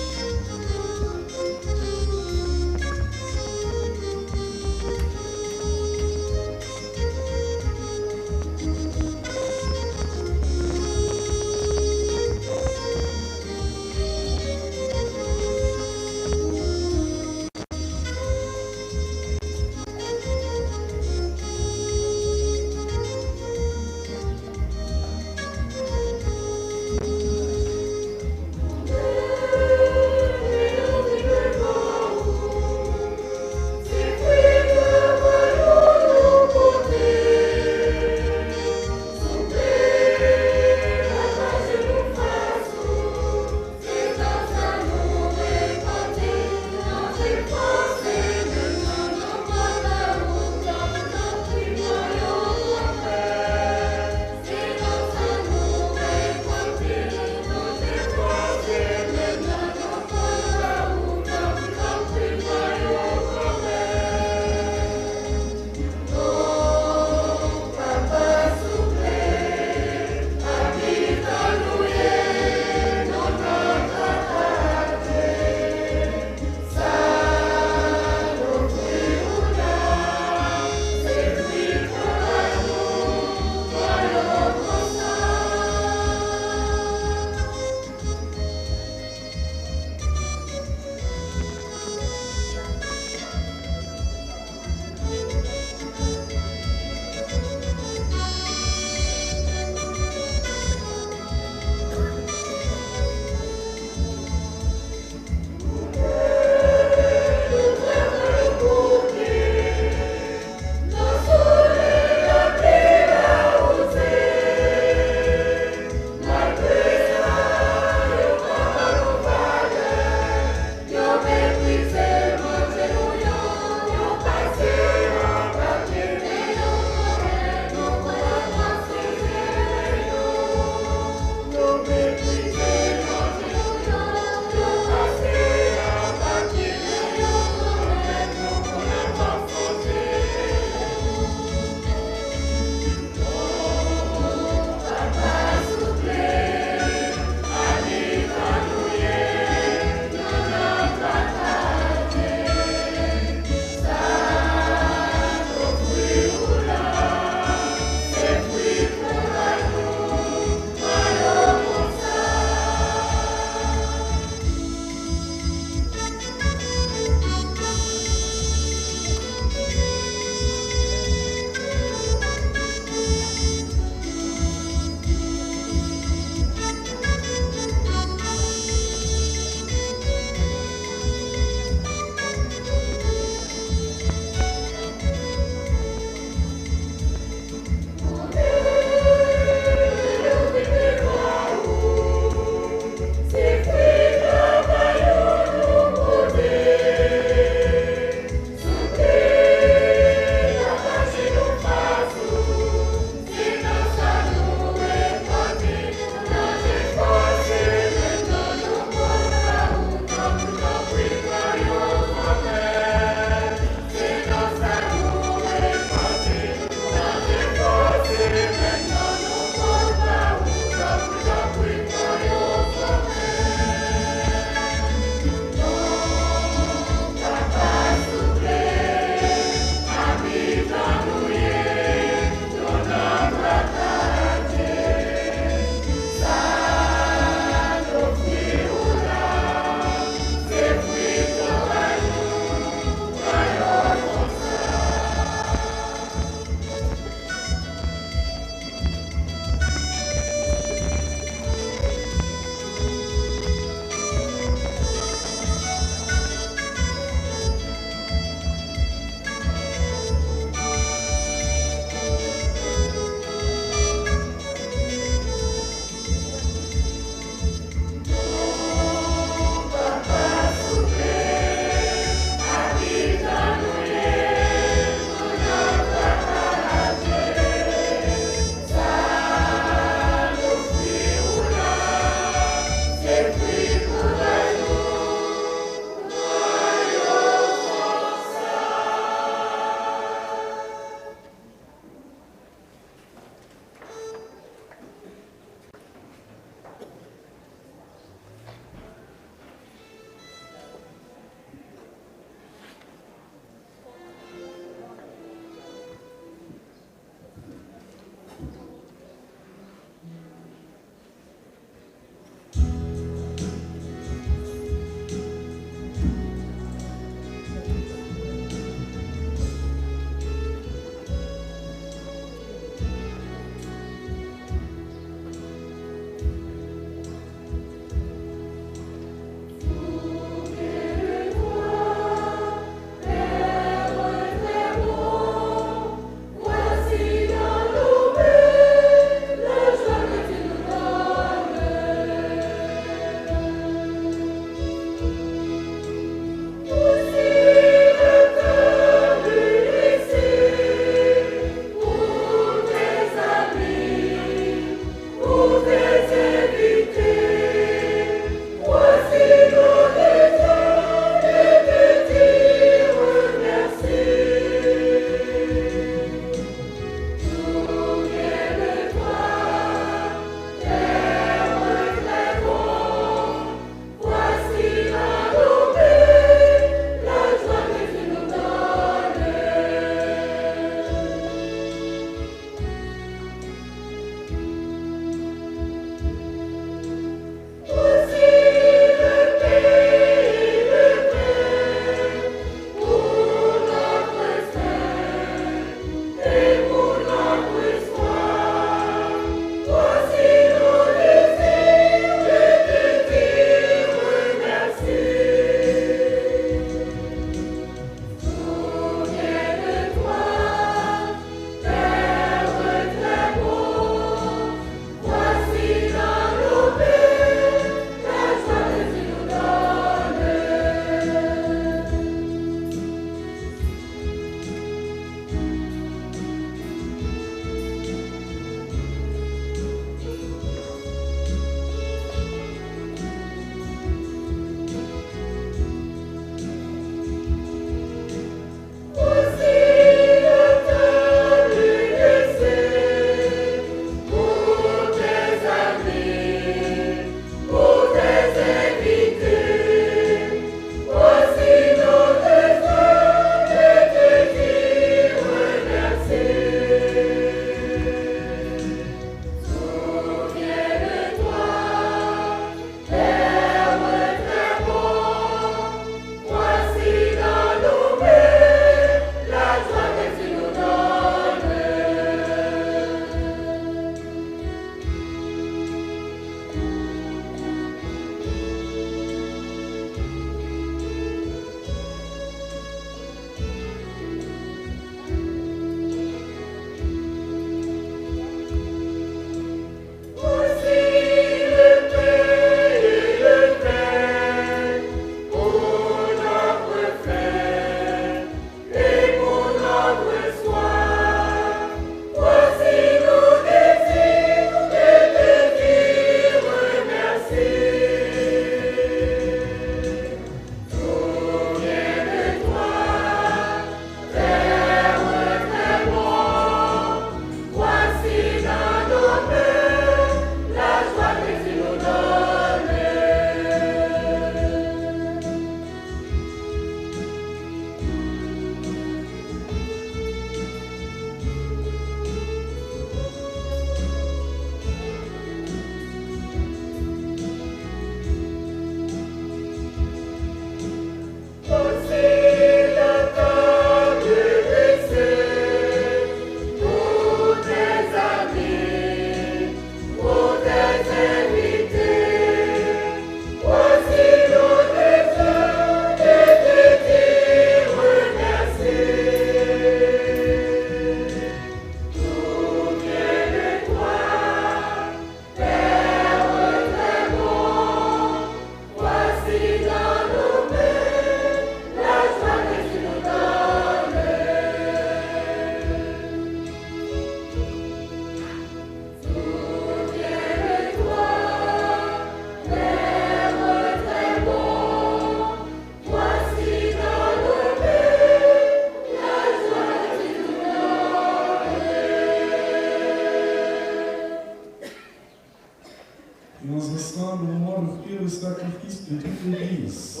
Speaker 6: et nous ensemble au moment d'offrir le sacrifice de toute l'Église.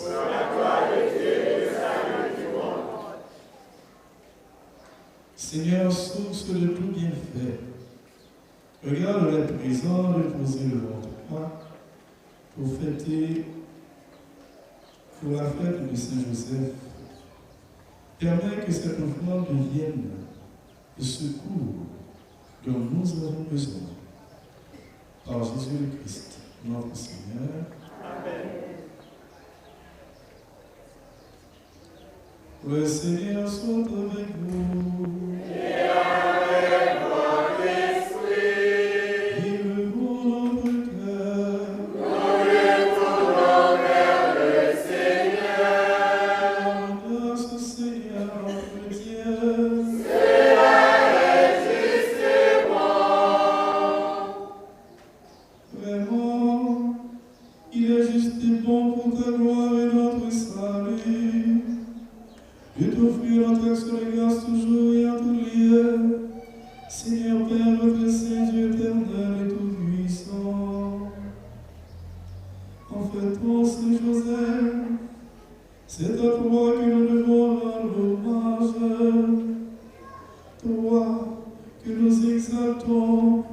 Speaker 6: Seigneur, source de tout bienfait, regarde les présents déposés devant toi pour fêter, pour la fête de Saint-Joseph. Permets que cette offrande devienne le secours dont nous avons besoin. Par Jésus le Christ, notre Seigneur. Amen. Le Seigneur soit avec vous. Et avec votre esprit. Élevons notre cœur. Nous le tournons vers le Seigneur. Grâce au Seigneur notre Dieu. Cela est juste et bon. Vraiment, il est juste et bon pour ta gloire et notre salut. De t'offrir notre action de grâce toujours et en tout lieu, Seigneur Père, notre Saint Dieu éternel et tout-puissant. En fêtant Saint Joseph, c'est à toi que nous devons rendre hommage, toi que nous exaltons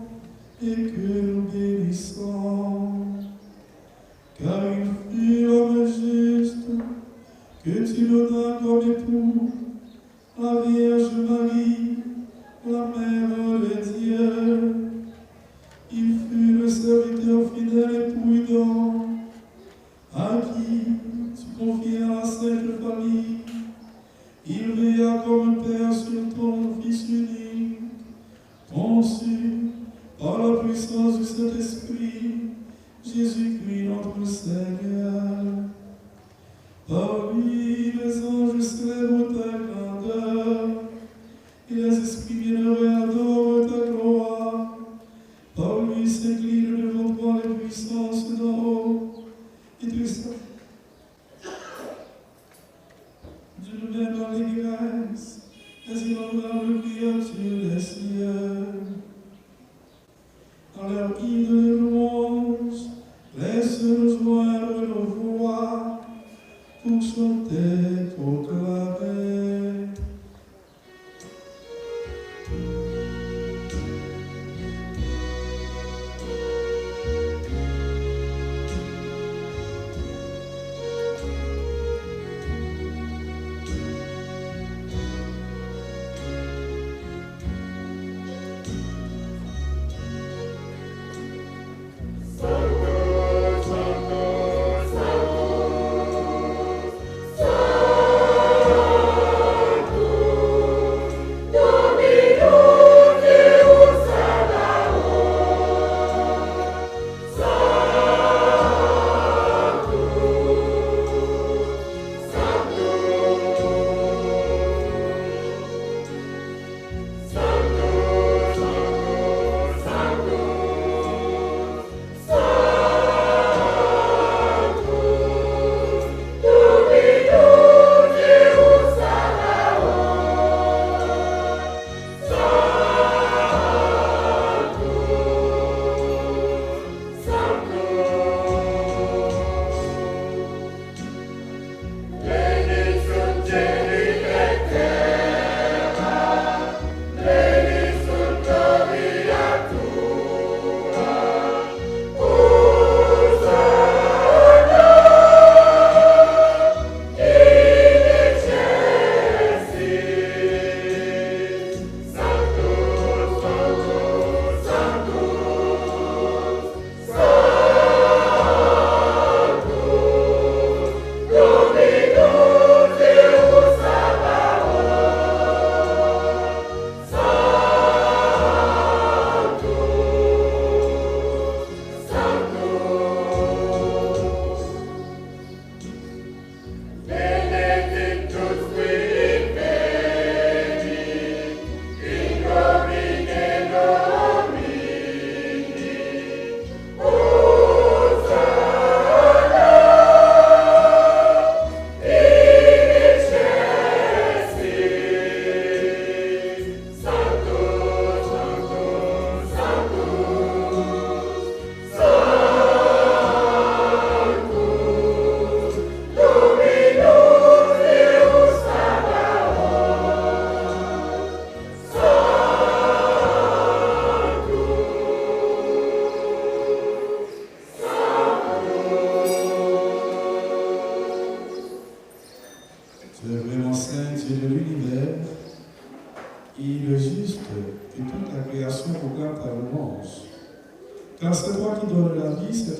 Speaker 6: et que nous bénissons, car il fut l'homme juste que tu donnas comme époux la Vierge Marie, la Mère de Dieu. Il fut le serviteur fidèle et prudent, à qui tu confiais la sainte famille. Il veilla comme Père sur ton Fils unique, conçu par la puissance du Saint-Esprit, Jésus-Christ notre Seigneur. Par lui, les anges célèbrent ta grandeur, et les esprits bienheureux adorent ta gloire. Par lui s'inclinent devant toi les puissances d'en haut, et tu sais, Dieu même dans les grâces, les innombrables créatures des cieux. En leur hymne de louange, laisse-nous joindre nos voix, pour chanter, proclamer.
Speaker 7: Santo, Santo,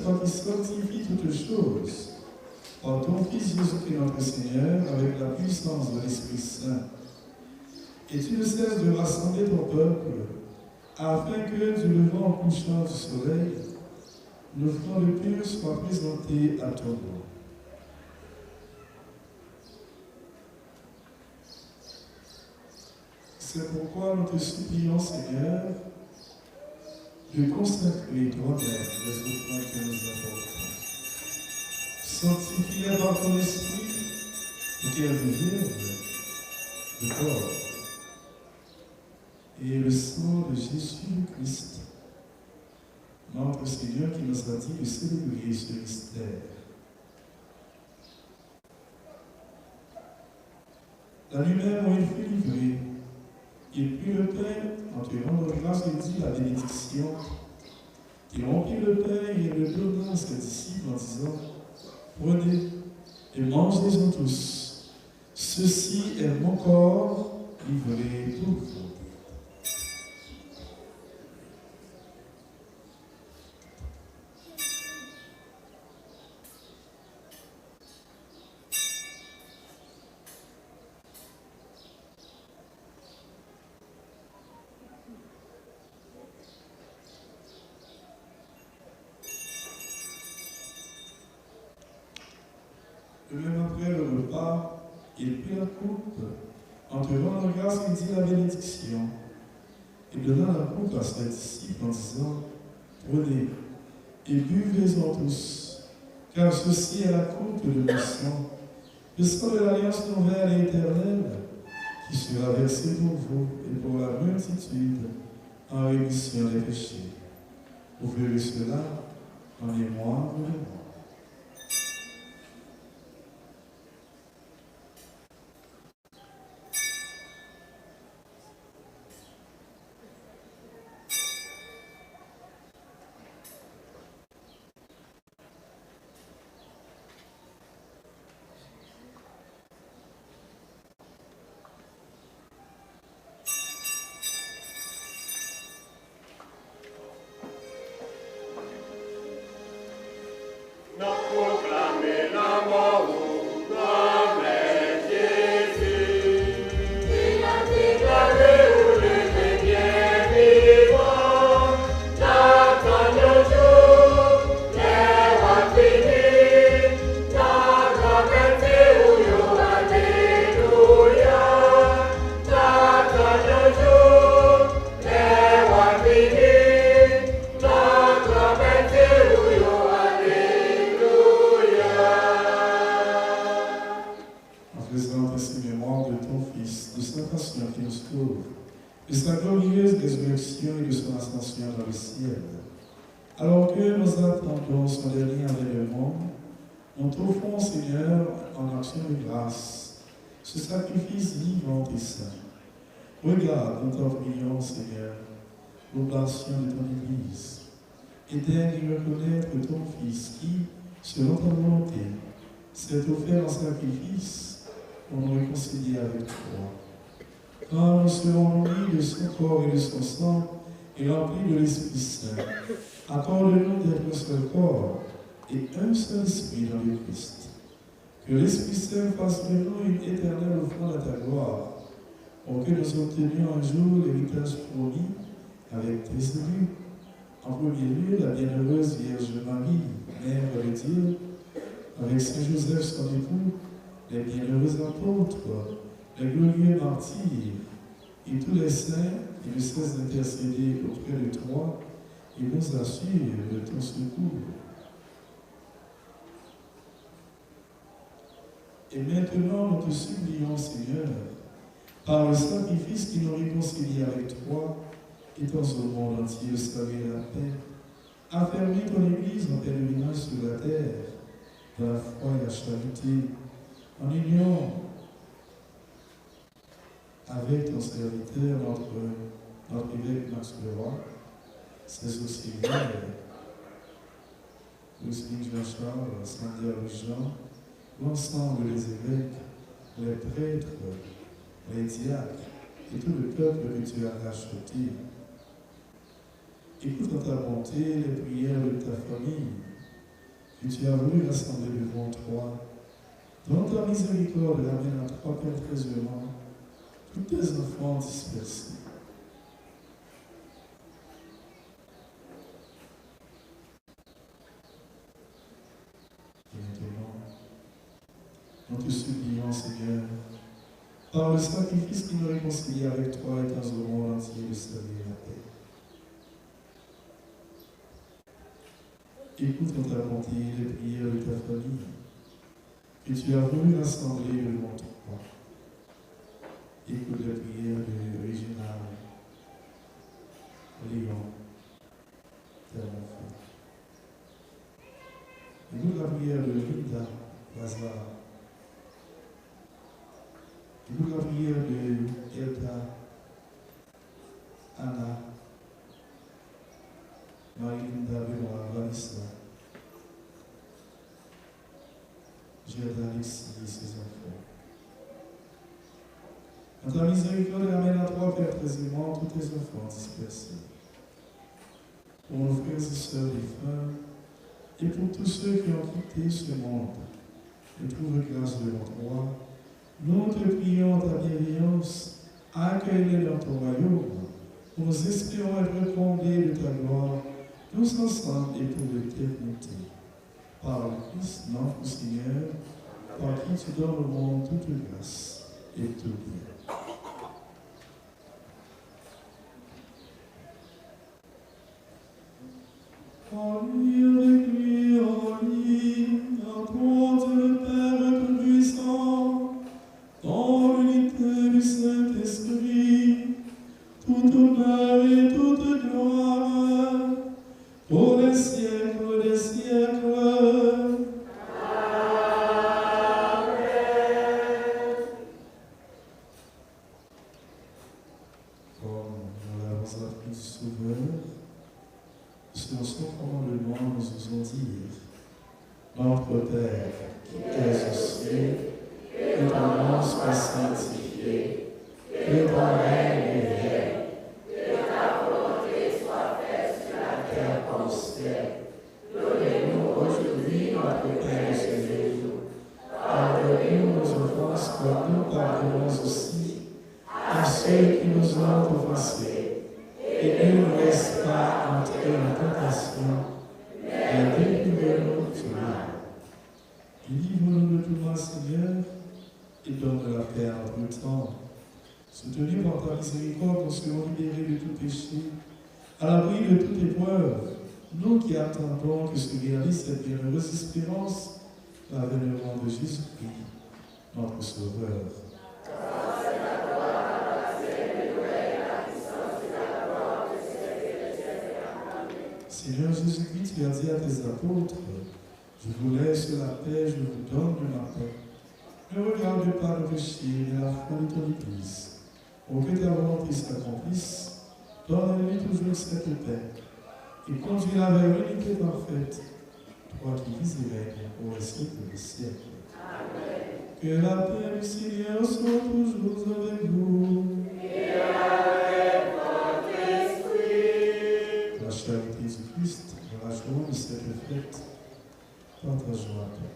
Speaker 6: toi qui sanctifies toutes choses, par ton Fils Jésus-Christ notre Seigneur, avec la puissance de l'Esprit Saint. Et tu ne cesses de rassembler ton peuple, afin que, du levant au couchant du soleil, l'offrande pure soit présentée à ton nom. C'est pourquoi nous te supplions, Seigneur, de consacrer toi-même les offrandes que nous apportons. Sanctifie-les par ton esprit, pour qu'elles deviennent le corps et le sang de Jésus-Christ, notre Seigneur, qui nous a dit de célébrer ce mystère. La nuit même où il fut livré, il prit le pain en te rendant grâce et dit la bénédiction. Il rompit le pain et le donna à ses disciples en disant, prenez et mangez-en tous. Ceci est mon corps livré pour vous. De même après le repas, il prit la coupe, en te rendant grâce, il dit la bénédiction. Il donna la coupe à ses disciples en disant, prenez et buvez-en tous, car ceci est la coupe de mon sang, le sang de l'alliance nouvelle et éternelle, qui sera versé pour vous et pour la multitude en rémission des péchés. Vous verrez cela en mémoire de moi. De sa glorieuse résurrection et de son ascension dans le ciel. Alors que nous attendons son dernier avènement, nous t'offrons, Seigneur, en action de grâce, ce sacrifice vivant et saint. Regarde, nous t'en prions, Seigneur, l'oblation de ton Église, et daigne reconnaître ton Fils qui, selon ta volonté, s'est offert en sacrifice pour nous réconcilier avec toi. Quand nous serons nourris de son corps et de son sang et remplis de l'Esprit Saint, accorde-nous d'être un seul corps et un seul esprit dans le Christ. Que l'Esprit Saint fasse de nous une éternelle offrande à ta gloire, pour que nous obtenions un jour l'héritage promis avec tes élus. En premier lieu, la bienheureuse Vierge Marie, Mère de Dieu, avec Saint Joseph son époux, les bienheureux apôtres, les glorieux martyrs, et tous les saints qui ne cessent d'intercéder auprès de toi et nous assurent de ton secours. Et maintenant, nous te supplions, Seigneur, par le sacrifice qui nous réconcilie avec toi, étends au monde entier le salut et la paix, affermis ton Église en pèlerinage sur la terre, dans la foi et la charité, en union avec ton serviteur, notre évêque Max Leroy, ses auxiliaires, Lucine Jean-Charles, Saint-Dier Jean, l'ensemble des évêques, les prêtres, les diacres et tout le peuple que tu as racheté. Écoute en ta bonté les prières de ta famille que tu as voulu rassembler devant toi. Dans ta miséricorde, ramène à toi perpétuellement tous tes enfants dispersés. Et maintenant, nous te supplions, Seigneur, par le sacrifice qui nous réconcilie avec toi et dans le monde entier de salut et la paix. Écoute dans ta bonté les prières de ta famille que tu as voulu rassembler devant toi. Écoute les prières de Régina, Léon, tellement fait. Écoute la prière de Linda, Lazare. Écoute la prière de Elda, Anna, Marie-Linda, Benoît, Vanessa, Gerda, Alexis et ses enfants. Dans ta miséricorde, ramène à toi, Père très aimant, tous tes enfants dispersés. Pour nos frères et sœurs défunts, et pour tous ceux qui ont quitté ce monde, et trouve grâce devant toi, nous te prions ta bienveillance, accueille-les dans ton royaume, où nous espérons être comblés de ta gloire, tous ensemble et pour l'éternité. Par le Christ, notre Seigneur, par qui tu donnes au monde toute grâce et tout bien. En lui, avec lui, en lui, apporte le Père Tout-Puissant, dans l'unité du Saint-Esprit, tout honneur et toute gloire, pour les siècles des siècles. Amen. Comme nous l'avons appris du Sauveur, sur son commandement, nous osons dire: Notre Père, qui es aux cieux, que ton nom soit sanctifié, que ton règne vienne, que ta volonté soit faite sur la terre comme au ciel. Donnez-nous aujourd'hui notre pain de ce jour. Pardonnez-nous nos offenses comme nous pardonnons aussi à ceux qui nous ont offensés. Et ne nous laisse pas entrer en tentation, mais délivre-nous du mal. Délivre-nous de tout mal, Seigneur, et donne la paix à notre temps. Soutenus par ta miséricorde, nous serons libérés de tout péché, à l'abri de toute épreuve, nous qui attendons que se réalise cette bienheureuse espérance, l'avènement de Jésus-Christ, notre Sauveur. Seigneur Jésus-Christ, tu as dit à tes apôtres: je vous laisse la paix, je vous donne ma paix. Ne regarde pas le péché, mais la foi de ton Église. Pour que ta volonté s'accomplisse, donne-lui toujours cette paix et conduis-la vers l'unité parfaite, toi qui vis et règnes au siècle des siècles. Amen. Que la paix du Seigneur soit toujours avec vous. Et avec votre esprit. La charité du Christ, dans la joie de cette fête, partageons la paix.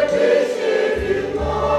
Speaker 7: Péché du monde.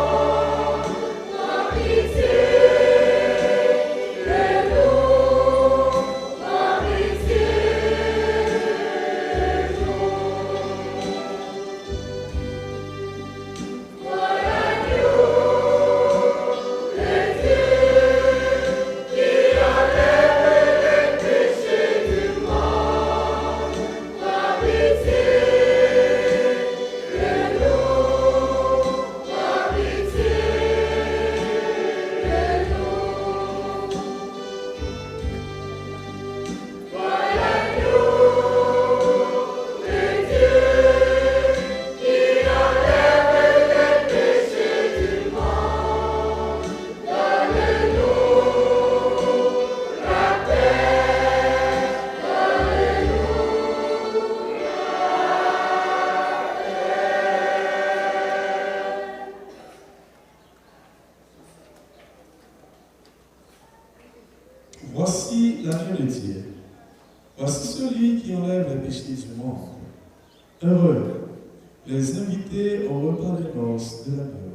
Speaker 6: la fin de dire, voici celui qui enlève les péchés du monde. Heureux, les invités au repas des noces de l'amour.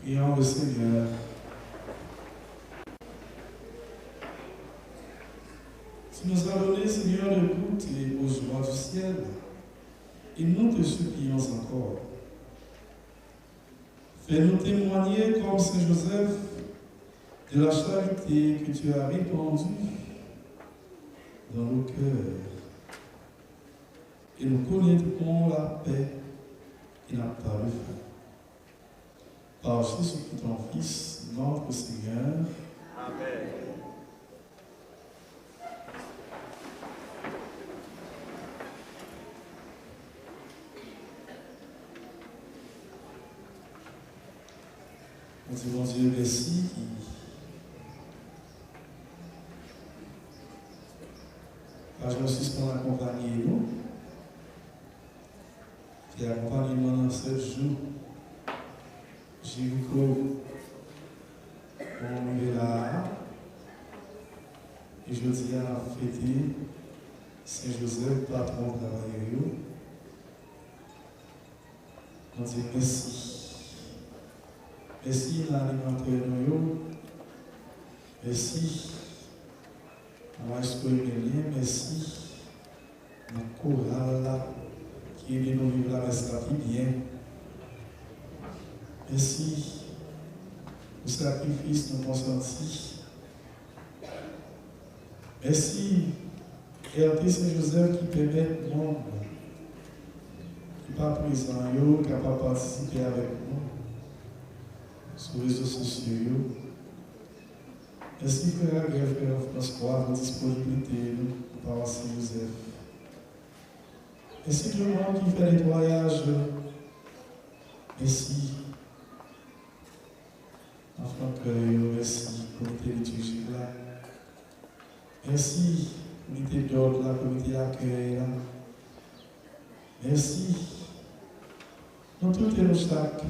Speaker 6: Prions le Seigneur. Tu nous as donné, Seigneur, de goûter aux joies du ciel. Et nous te supplions encore. Fais-nous témoigner comme Saint Joseph de la charité que tu as répandue dans nos cœurs. Et nous connaîtrons la paix qui n'a pas de fin. Par Jésus-Christ, ton Fils, notre Seigneur.
Speaker 1: Amen.
Speaker 6: On dit, mon Dieu, merci qui a suspend accompagné nous, qui a accompagné nous dans 7 jours. Jéricho, on est là, et je dis à fêter Saint-Joseph, patron travailleur. On dit merci. Merci l'alimentaire nous. Merci. On va exprimer bien. Merci. La chorale qui est nous vivre la messe bien. Merci. Le sacrifice nous consenti. Merci. RT Saint-Joseph qui permet au monde qui n'est pas présent, qui n'a pas participé avec nous sur les réseaux sociaux. Merci frère Agrève, frère François, pour la disponibilité pour parler à Joseph. Merci tout le monde qui fait nettoyage. Merci. Enfant cœur, merci, comité liturgique là. Merci, comité d'ordre là, comité d'accueil là. Merci. Nous tous et nous chaque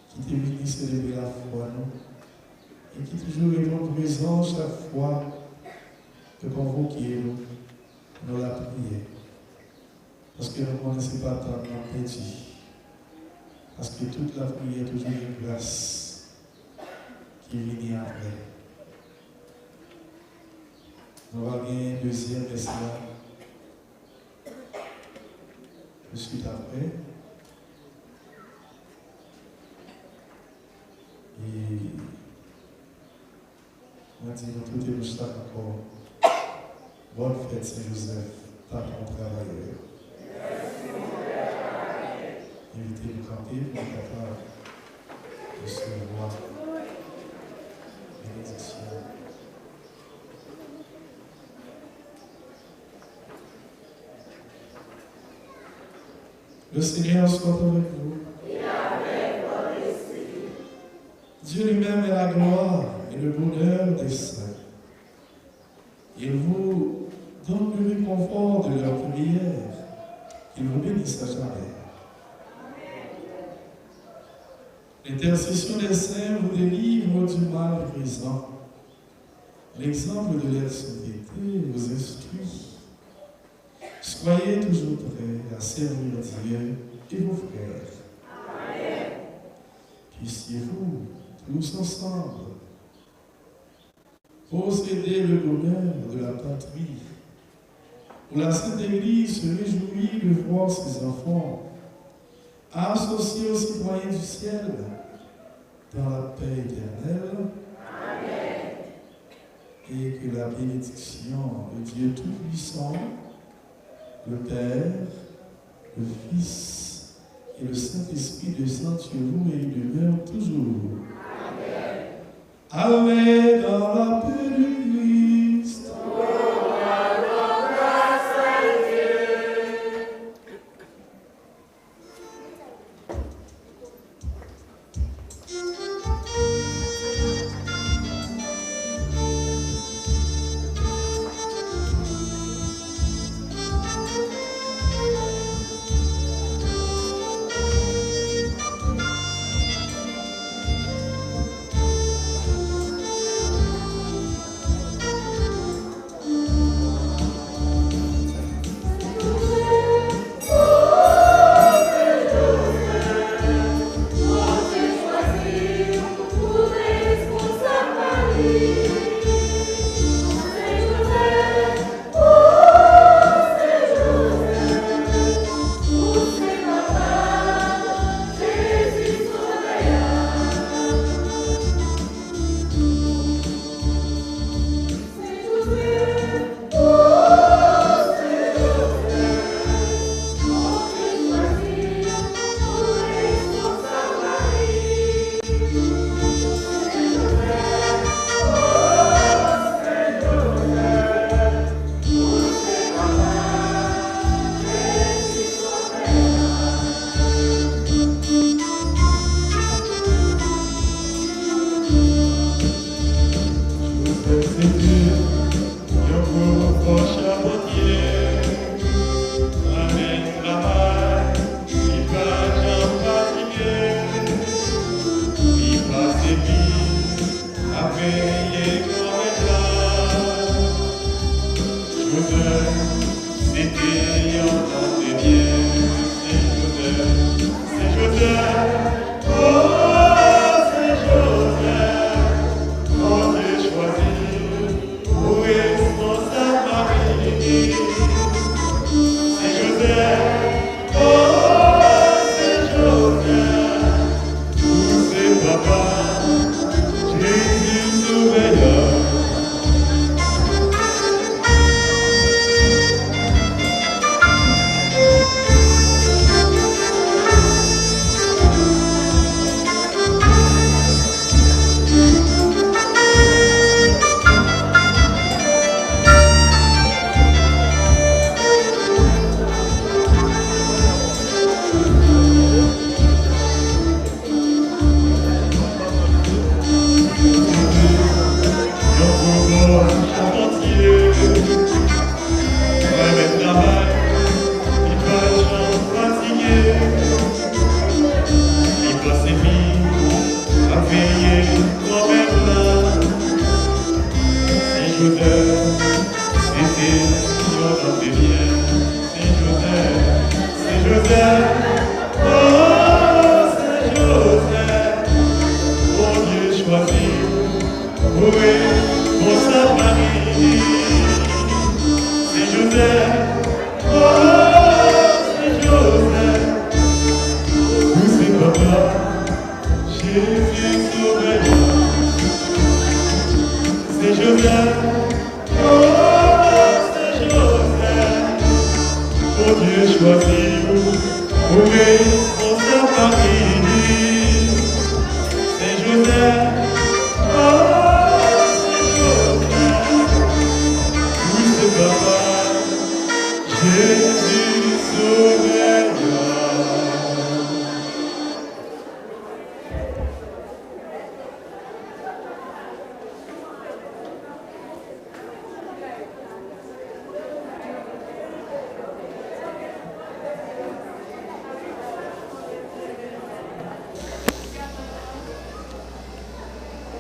Speaker 6: qui t'est venu célébrer la foi, nous, et qui toujours est présent chaque fois que convoquer nous la prière. Parce que nous ne connaissons pas tant de perdu. Parce que toute la prière est toujours une grâce qui vient après. Nous allons gagner un deuxième message. De suite après. Et on dit nous tout et nous chaque encore. Bonne fête Saint-Joseph, patron travailleur. Invitez-nous camper pour être capable de se voir. Bénédiction. Le Seigneur soit avec vous. Et avec votre esprit. Dieu lui-même est la gloire et le bonheur des saints. Il vous donne le réconfort de leur prière. Qu'il vous bénisse à jamais. L'intercession des saints vous délivre du mal présent. L'exemple de leur sainteté vous instruit. Soyez toujours prêts à servir Dieu et vos frères. Amen. Puissiez-vous, tous ensemble, posséder le bonheur de la patrie, où la Sainte Église se réjouit de voir ses enfants associés aux citoyens du ciel dans la paix éternelle. Amen. Et que la bénédiction de Dieu Tout-Puissant, le Père, le Fils et le Saint-Esprit descendent sur vous et ils demeurent toujours. Amen. Allez dans la paix du Christ.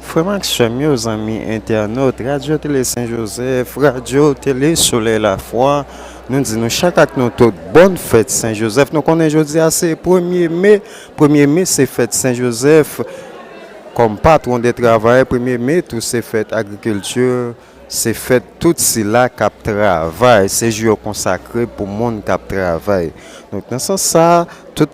Speaker 7: Frère Maxime, aux amis internautes, Radio Télé Saint-Joseph, Radio Télé Soleil la Foi, nous disons chaque acte nous toute bonne fête Saint-Joseph. Nous connaissons aujourd'hui c'est 1er mai. 1er mai c'est fête Saint-Joseph comme patron de travail. 1er mai tout c'est fête agriculture, c'est fête tout cela qui travail, c'est jour consacré pour le monde qui travaille. Donc dans ce sens ça, tout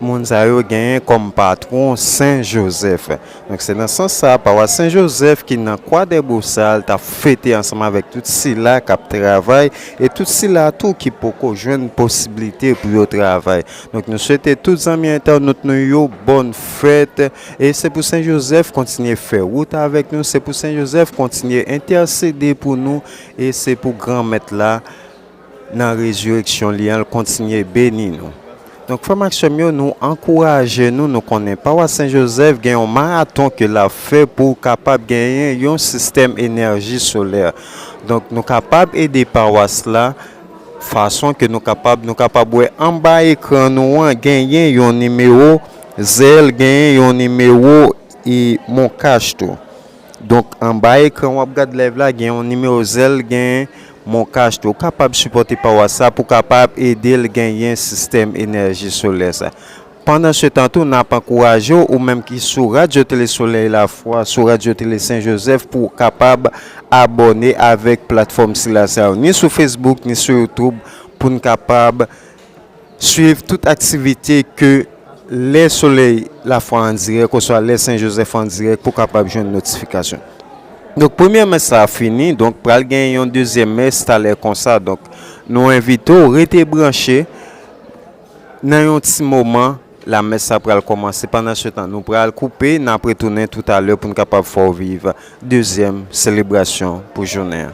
Speaker 7: monde a gagné comme patron Saint-Joseph. Donc c'est dans ce sens ça, par Saint-Joseph qui dans quoi des Boussales t'a fêté ensemble avec tout cela qui travaille et tout cela tout qui peut joindre une possibilité pour le travail. Donc nous souhaitons tous les amis internautes nous bonne fête et c'est pour Saint-Joseph continuer à faire route avec nous, c'est pour Saint-Joseph continuer à intercéder pour nous et c'est pour grand maître là dans la résurrection liant continuer à bénir nous. Donc, Frère Maxime, nous encourageons, nous connaissons pas Saint-Joseph, il y a un marathon que l'a fait pour capable gagner un système énergie solaire. Donc, nous sommes capables d'aider paroisse là, façon que nous sommes capables en bas écran nous gagner un numéro ZEL, gagner un numéro et mon cache tout. Donc, en bas écran, on regarde là, il y a un numéro ZEL, gagner mon cache tout capable de supporter par WhatsApp pour capable aider le gagner un système énergie solaire ça. Pendant ce temps tout n'a pas encouragé ou même qui sur Radio Télé Soleil la Foi sur Radio Télé Saint-Joseph pour capable abonner avec plateforme Silasao ni sur Facebook ni sur YouTube pour nous capable suivre toute activité que les Soleil la Foi en direct que soit les Saint-Joseph en direct pour capable joindre notification. Donc, premier mai, ça a fini. Donc, pour gagner un deuxième mai, c'est allé comme ça. Donc, nous invitons à rester branchés. Dans un petit moment, la messe a commencer. Pendant ce temps, nous allons couper. Nous allons retourner tout à l'heure pour nous capables de faire vivre deuxième célébration pour journée.